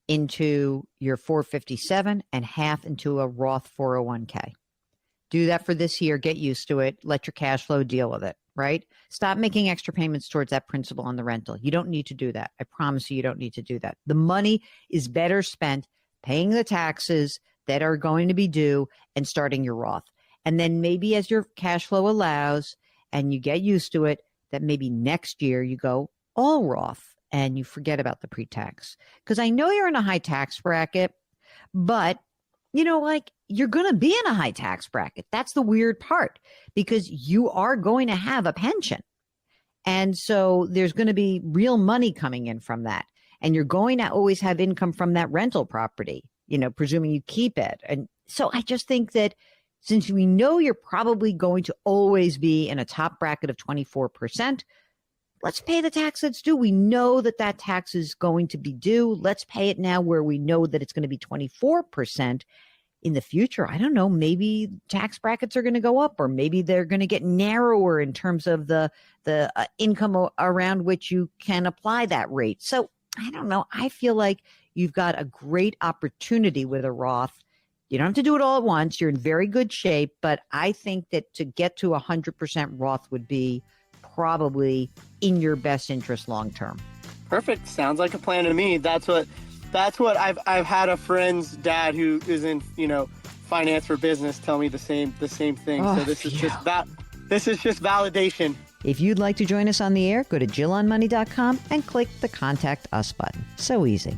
into your 457 and half into a Roth 401k. Do that for this year. Get used to it. Let your cash flow deal with it, right? Stop making extra payments towards that principal on the rental. You don't need to do that. I promise you don't need to do that. The money is better spent paying the taxes that are going to be due and starting your Roth. And then maybe as your cash flow allows and you get used to it, that maybe next year you go all Roth and you forget about the pre-tax. Because I know you're in a high tax bracket, but you're going to be in a high tax bracket. That's the weird part because you are going to have a pension. And so there's going to be real money coming in from that. And you're going to always have income from that rental property, presuming you keep it. And so I just think that since we know you're probably going to always be in a top bracket of 24%, let's pay the tax that's due. We know that tax is going to be due. Let's pay it now where we know that it's going to be 24%. In the future, I don't know, maybe tax brackets are going to go up, or maybe they're going to get narrower in terms of the income around which you can apply that rate. So I don't know. I feel like you've got a great opportunity with a Roth. You don't have to do it all at once. You're in very good shape, but I think that to get to 100% Roth would be probably in your best interest long term. Perfect. Sounds like a plan to me. That's what I've had a friend's dad who is in, finance for business tell me the same thing. So this is just validation. If you'd like to join us on the air, go to JillOnMoney.com and click the Contact Us button. So easy.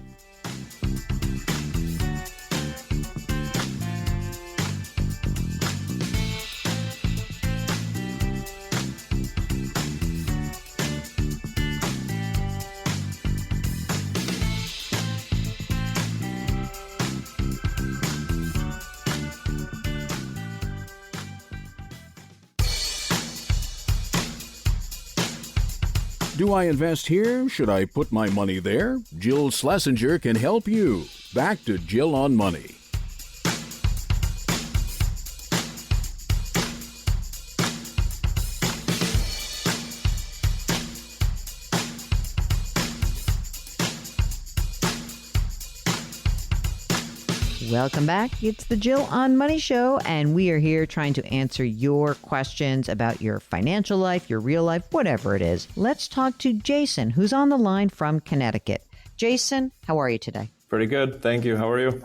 Do I invest here? Should I put my money there? Jill Schlesinger can help you. Back to Jill on Money. Welcome back. It's the Jill on Money Show, and we are here trying to answer your questions about your financial life, your real life, whatever it is. Let's talk to Jason, who's on the line from Connecticut. Jason, how are you today? Pretty good. Thank you. How are you?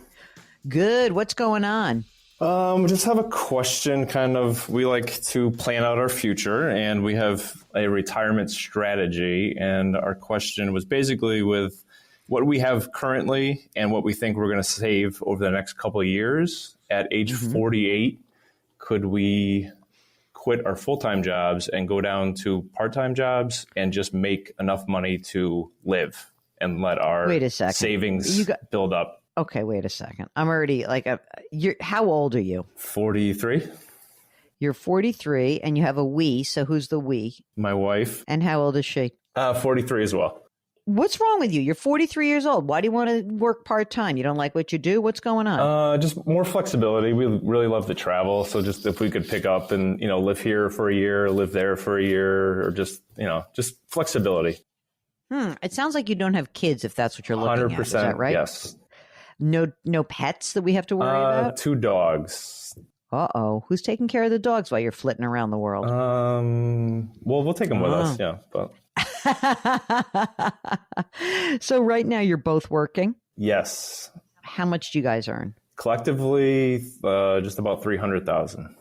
Good. What's going on? Just have a question. We like to plan out our future, and we have a retirement strategy. And our question was basically with what we have currently and what we think we're going to save over the next couple of years. At age 48, could we quit our full-time jobs and go down to part-time jobs and just make enough money to live and let our savings build up? Okay, wait a second. I'm already how old are you? 43. You're 43 and you have a we. So who's the we? My wife. And how old is she? 43 as well. What's wrong with you? You're 43 years old. Why do you want to work part-time? You don't like what you do? What's going on? Just more flexibility. We really love to travel. So just if we could pick up and, live here for a year, live there for a year, or just flexibility. It sounds like you don't have kids if that's what you're looking 100%, at. Is that right? Yes. No pets that we have to worry about? 2 dogs. Uh-oh. Who's taking care of the dogs while you're flitting around the world? Well, we'll take them with us. Yeah. But. So right now you're both working? Yes. How much do you guys earn? Collectively, just about $300,000.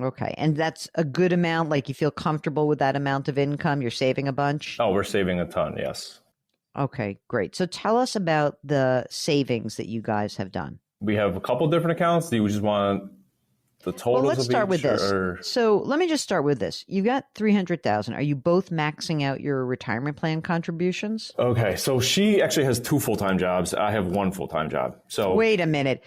Okay. And that's a good amount? Like you feel comfortable with that amount of income? You're saving a bunch? Oh, we're saving a ton. Yes. Okay, great. So tell us about the savings that you guys have done. We have a couple different accounts. Do you just want the totals? Well, let's start with this. Or? So let me just start with this. You got $300,000. Are you both maxing out your retirement plan contributions? Okay, so she actually has 2 full-time jobs. I have 1 full-time job. So wait a minute.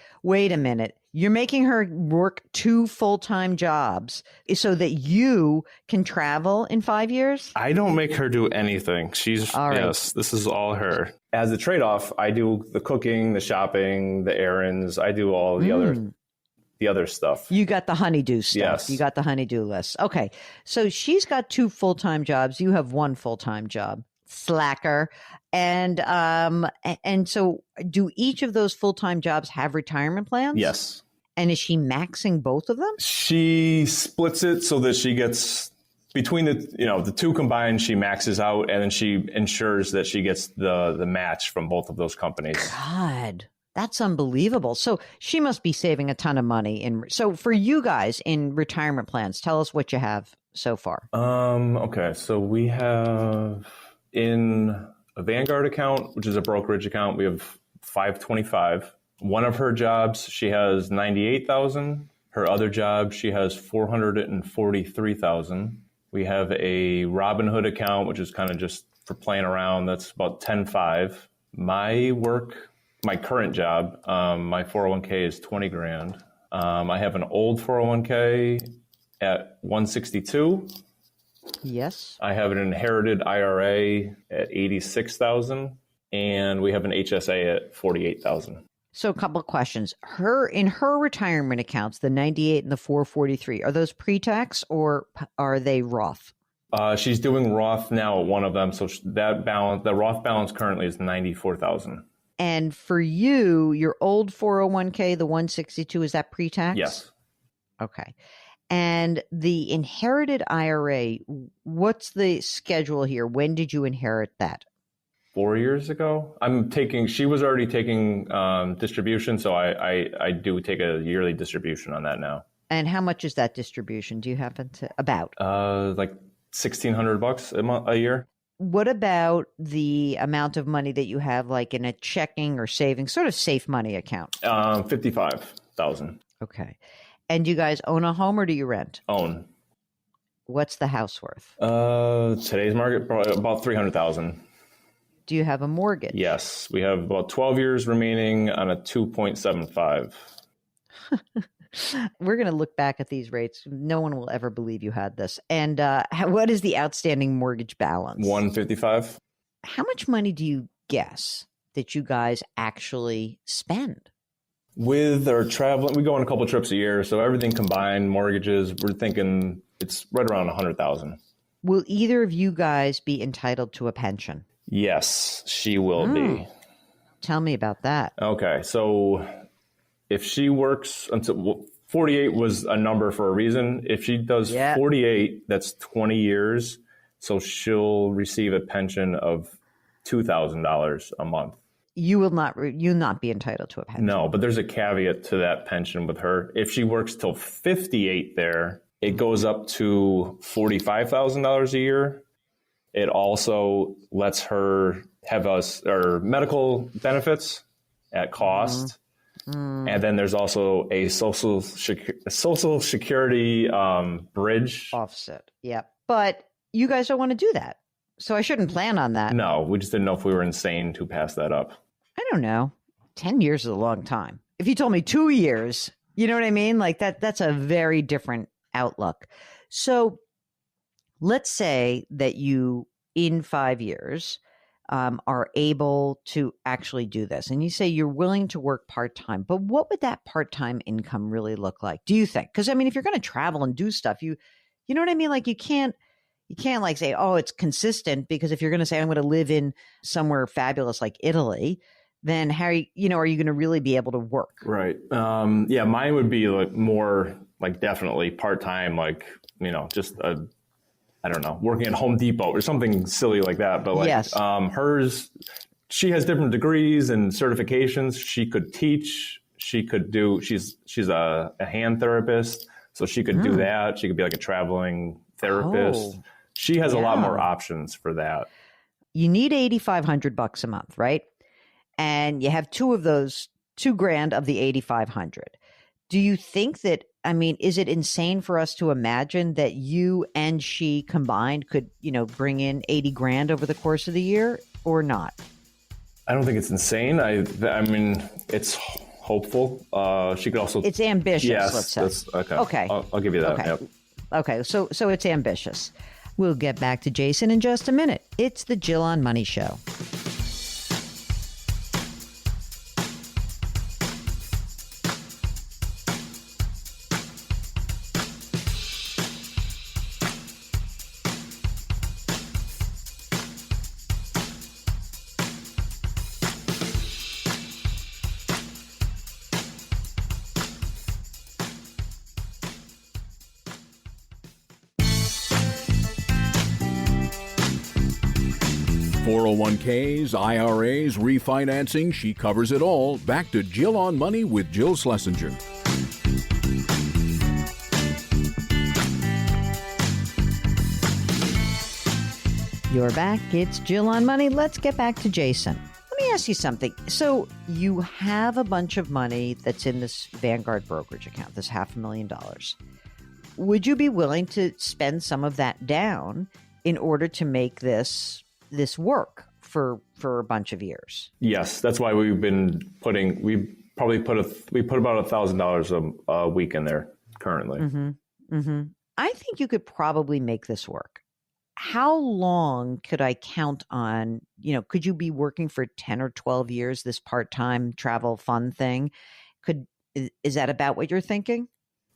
You're making her work 2 full-time jobs so that you can travel in 5 years? I don't make her do anything. She's all right. Yes, this is all her. As a trade-off, I do the cooking, the shopping, the errands. I do all the other stuff. You got the honeydew stuff. Yes. You got the honeydew list. Okay. So she's got 2 full-time jobs. You have 1 full-time job. Slacker. And so do each of those full-time jobs have retirement plans? Yes. And is she maxing both of them? She splits it so that she gets between the 2 combined, she maxes out, and then she ensures that she gets the match from both of those companies. God. That's unbelievable. So she must be saving a ton of money. So for you guys in retirement plans, tell us what you have so far. Okay. So we have in a Vanguard account, which is a brokerage account, we have $525. One of her jobs, she has $98,000. Her other job, she has $443,000. We have a Robinhood account, which is kind of just for playing around. That's about 10.5. My current job, my 401k is 20 grand. I have an old 401k at 162. Yes. I have an inherited IRA at 86,000, and we have an HSA at 48,000. So a couple of questions. In her retirement accounts, the 98 and the 443, are those pre-tax or are they Roth? She's doing Roth now at one of them, so the Roth balance currently is 94,000. And for you, your old 401k, the 162, is that pre-tax? Yes. Okay. And the inherited IRA, what's the schedule here? When did you inherit that? 4 years ago. She was already taking distribution, so I do take a yearly distribution on that now. And how much is that distribution? Do you happen to, about? Like $1,600 a year. What about the amount of money that you have, like in a checking or savings, sort of safe money account? 55,000. Okay. And do you guys own a home or do you rent? Own. What's the house worth? Today's market, probably about 300,000. Do you have a mortgage? Yes, we have about 12 years remaining on a 2.75. We're going to look back at these rates. No one will ever believe you had this. And what is the outstanding mortgage balance? 155. How much money do you guess that you guys actually spend? With our traveling, we go on a couple trips a year, so everything combined, mortgages, we're thinking it's right around 100,000. Will either of you guys be entitled to a pension? Yes, she will be. Tell me about that. Okay, so if she works until 48 was a number for a reason. If she does 48, that's 20 years. So she'll receive a pension of $2,000 a month. You'll not be entitled to a pension. No, but there's a caveat to that pension with her. If she works till 58 there, it goes up to $45,000 a year. It also lets her have medical benefits at cost. And then there's also a social security bridge. Offset. Yeah. But you guys don't want to do that. So I shouldn't plan on that. No, we just didn't know if we were insane to pass that up. I don't know. 10 years is a long time. If you told me 2 years, you know what I mean? Like that's a very different outlook. So let's say that you, in 5 years, are able to actually do this. And you say you're willing to work part-time, but what would that part-time income really look like? Do you think? Because I mean, if you're going to travel and do stuff, you know what I mean? Like you can't like say, oh, it's consistent, because if you're going to say, I'm going to live in somewhere fabulous like Italy, then how are you going to really be able to work? Right. Yeah, mine would be like more like definitely part-time, like, just I don't know, working at Home Depot or something silly like that. But like hers, she has different degrees and certifications. She could teach. She could do. She's a hand therapist, so she could do that. She could be like a traveling therapist. She has a lot more options for that. You need $8,500 a month, right? And you have two of those, $2,000 of the $8,500. Do you think that? I mean, is it insane for us to imagine that you and she combined could, bring in $80,000 over the course of the year, or not? I don't think it's insane. I mean, it's hopeful. She could also. It's ambitious. Yes, let's say. Okay. I'll give you that. Okay. Yep. Okay. So it's ambitious. We'll get back to Jason in just a minute. It's the Jill on Money Show. .401ks, IRAs, refinancing, she covers it all. Back to Jill on Money with Jill Schlesinger. You're back. It's Jill on Money. Let's get back to Jason. Let me ask you something. So you have a bunch of money that's in this Vanguard brokerage account, this $500,000. would you be willing to spend some of that down in order to make this work for a bunch of years? Yes, that's why we've been we put about $1,000 a week in there currently. I think you could probably make this work. How long could I count on, could you be working for 10 or 12 years, this part-time travel fund thing? Is that about what you're thinking?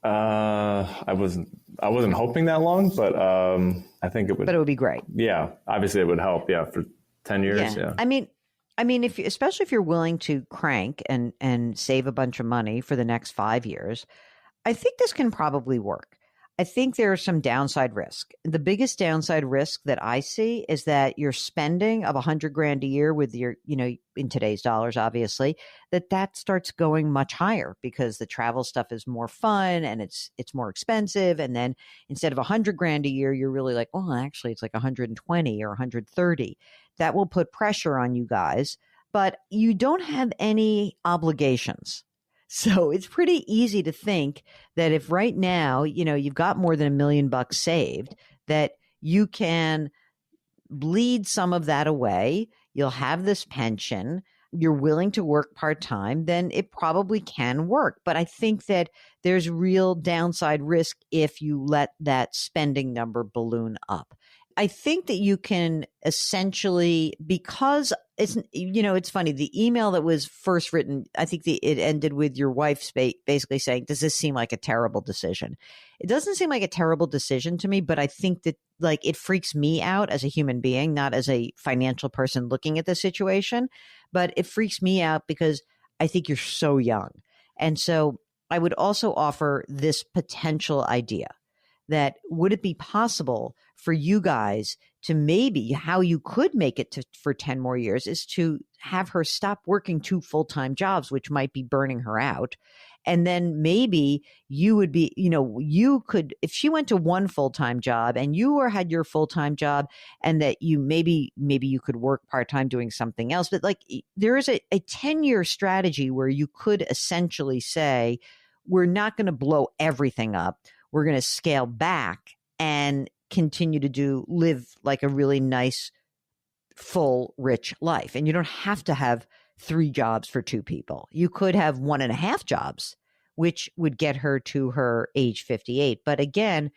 I wasn't hoping that long, but I think it would. But it would be great. Yeah, obviously it would help. Yeah, for 10 years. Yeah. I mean, especially if you're willing to crank and save a bunch of money for the next 5 years, I think this can probably work. I think there's some downside risk. The biggest downside risk that I see is that your spending of $100,000 a year with your, in today's dollars, obviously, that starts going much higher because the travel stuff is more fun and it's more expensive. And then instead of $100,000 a year, you're really like, well, actually, it's like 120 or 130. That will put pressure on you guys, but you don't have any obligations. So it's pretty easy to think that if right now, you've got more than $1 million saved, that you can bleed some of that away. You'll have this pension. You're willing to work part-time, then it probably can work. But I think that there's real downside risk if you let that spending number balloon up. I think that you can essentially, because it's funny, the email that was first written, I think it ended with your wife basically saying, does this seem like a terrible decision? It doesn't seem like a terrible decision to me, but I think that it freaks me out as a human being, not as a financial person looking at the situation, but it freaks me out because I think you're so young. And so I would also offer this potential idea that would it be possible for you guys to maybe, how you could make it for 10 more years is to have her stop working 2 full-time jobs, which might be burning her out. And then maybe you would be, you could, if she went to 1 full-time job and you had your full-time job and that you maybe you could work part-time doing something else. But there is a 10-year strategy where you could essentially say, we're not going to blow everything up. We're going to scale back and continue to live like a really nice, full, rich life. And you don't have to have 3 jobs for 2 people. You could have 1.5 jobs, which would get her to her age 58. But again,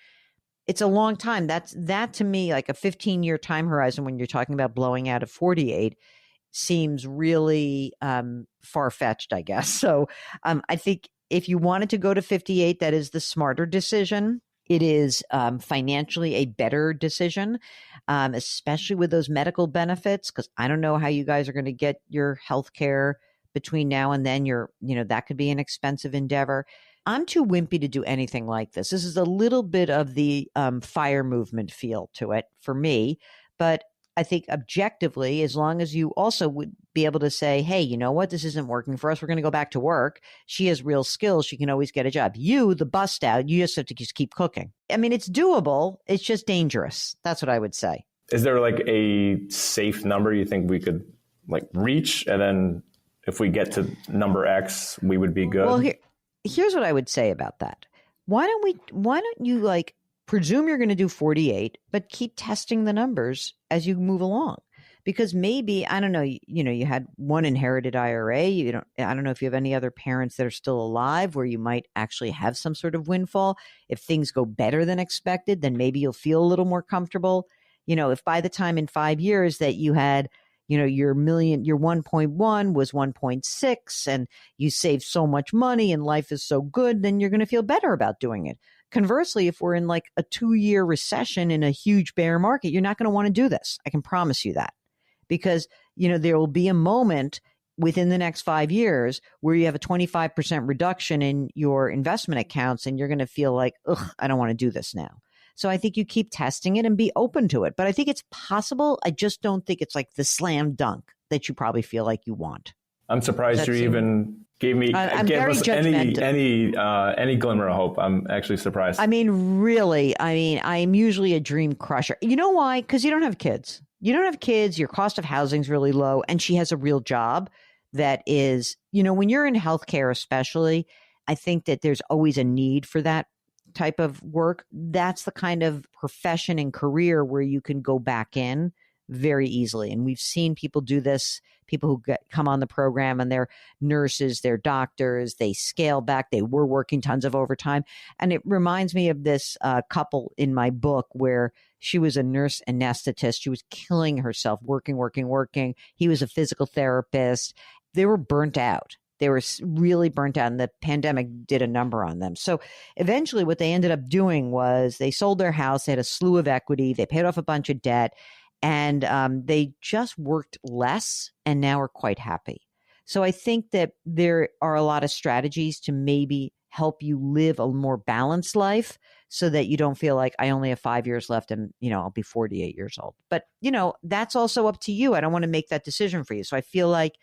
it's a long time. That to me, like a 15-year time horizon when you're talking about blowing out at 48 seems really far-fetched, I guess. So I think if you wanted to go to 58, that is the smarter decision. It is financially a better decision, especially with those medical benefits, because I don't know how you guys are going to get your health care between now and then. That could be an expensive endeavor. I'm too wimpy to do anything like this. This is a little bit of the FIRE movement feel to it for me, but I think objectively, as long as you also would be able to say, hey, you know what, this isn't working for us. We're going to go back to work. She has real skills. She can always get a job. You, the bust out, you just have to just keep cooking. I mean, it's doable. It's just dangerous. That's what I would say. Is there a safe number you think we could reach? And then if we get to number X, we would be good? Well, here's what I would say about that. Why don't you presume you're going to do 48, but keep testing the numbers as you move along. Because maybe, I don't know, you had one inherited IRA. I don't know if you have any other parents that are still alive where you might actually have some sort of windfall. If things go better than expected, then maybe you'll feel a little more comfortable. If by the time in 5 years that you had, your 1.1 was 1.6 and you saved so much money and life is so good, then you're going to feel better about doing it. Conversely, if we're in a 2-year recession in a huge bear market, you're not going to want to do this. I can promise you that. Because, there will be a moment within the next 5 years where you have a 25% reduction in your investment accounts and you're going to feel like, ugh, I don't want to do this now. So I think you keep testing it and be open to it. But I think it's possible. I just don't think it's the slam dunk that you probably feel like you want. I'm surprised you even gave me us any glimmer of hope. I'm actually surprised. I mean, really, I am usually a dream crusher. You know why? Because you don't have kids. You don't have kids. Your cost of housing is really low. And she has a real job that is, when you're in healthcare especially, I think that there's always a need for that type of work, that's the kind of profession and career where you can go back in very easily. And we've seen people do this, people who come on the program and they're nurses, they're doctors, they scale back, they were working tons of overtime. And it reminds me of this couple in my book where she was a nurse anesthetist. She was killing herself, working. He was a physical therapist. They were burnt out. They were really burnt out, and the pandemic did a number on them. So eventually what they ended up doing was they sold their house. They had a slew of equity. They paid off a bunch of debt, and they just worked less and now are quite happy. So I think that there are a lot of strategies to maybe help you live a more balanced life so that you don't feel like I only have 5 years left and, I'll be 48 years old. But, that's also up to you. I don't want to make that decision for you. So I feel like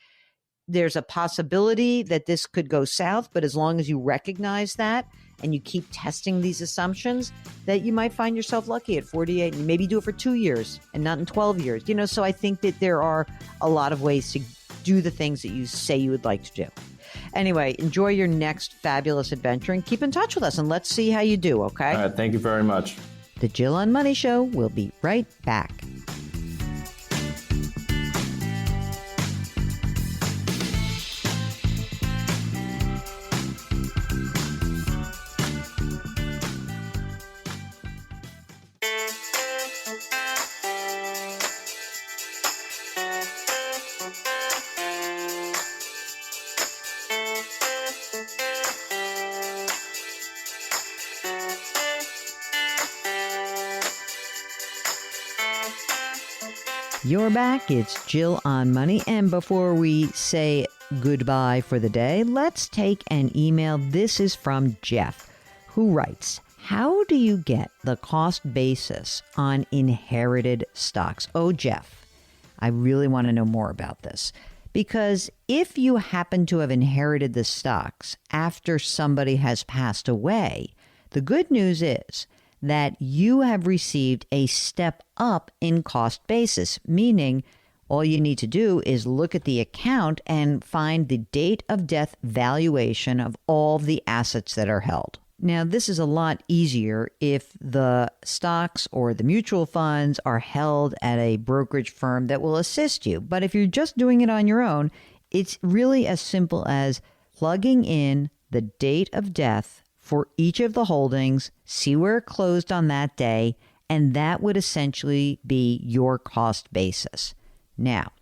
there's a possibility that this could go south, but as long as you recognize that and you keep testing these assumptions, that you might find yourself lucky at 48 and maybe do it for 2 years and not in 12 years. So I think that there are a lot of ways to do the things that you say you would like to do. Anyway, enjoy your next fabulous adventure and keep in touch with us and let's see how you do, okay? All right, thank you very much. The Jill on Money Show will be right back. You're back. It's Jill on Money. And before we say goodbye for the day, let's take an email. This is from Jeff, who writes, how do you get the cost basis on inherited stocks? Oh, Jeff, I really want to know more about this. Because if you happen to have inherited the stocks after somebody has passed away, the good news is that you have received a step up in cost basis, meaning all you need to do is look at the account and find the date of death valuation of all the assets that are held. Now, this is a lot easier if the stocks or the mutual funds are held at a brokerage firm that will assist you. But if you're just doing it on your own, it's really as simple as plugging in the date of death for each of the holdings, see where it closed on that day, and that would essentially be your cost basis. Now,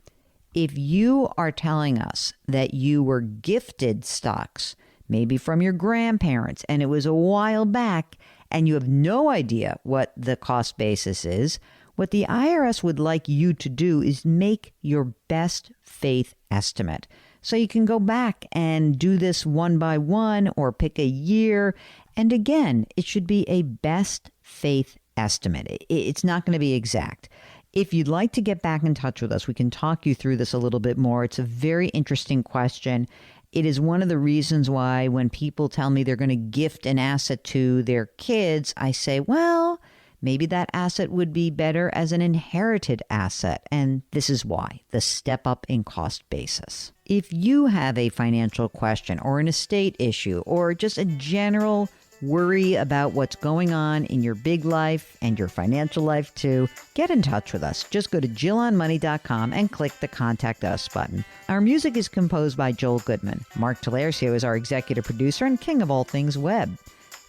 if you are telling us that you were gifted stocks, maybe from your grandparents, and it was a while back, and you have no idea what the cost basis is, what the IRS would like you to do is make your best faith estimate. So you can go back and do this one by one or pick a year. And again, it should be a best faith estimate. It's not going to be exact. If you'd like to get back in touch with us, we can talk you through this a little bit more. It's a very interesting question. It is one of the reasons why when people tell me they're going to gift an asset to their kids, I say, well, maybe that asset would be better as an inherited asset. And this is why, the step up in cost basis. If you have a financial question or an estate issue or just a general worry about what's going on in your big life and your financial life too, get in touch with us. Just go to JillOnMoney.com and click the Contact Us button. Our music is composed by Joel Goodman. Mark Talercio is our executive producer and king of all things web.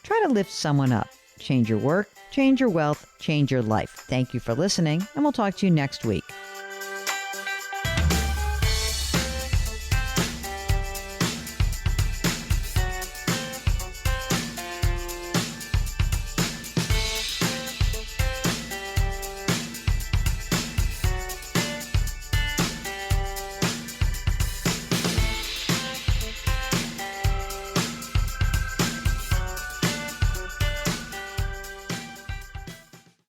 Try to lift someone up. Change your work, change your wealth, change your life. Thank you for listening, and we'll talk to you next week.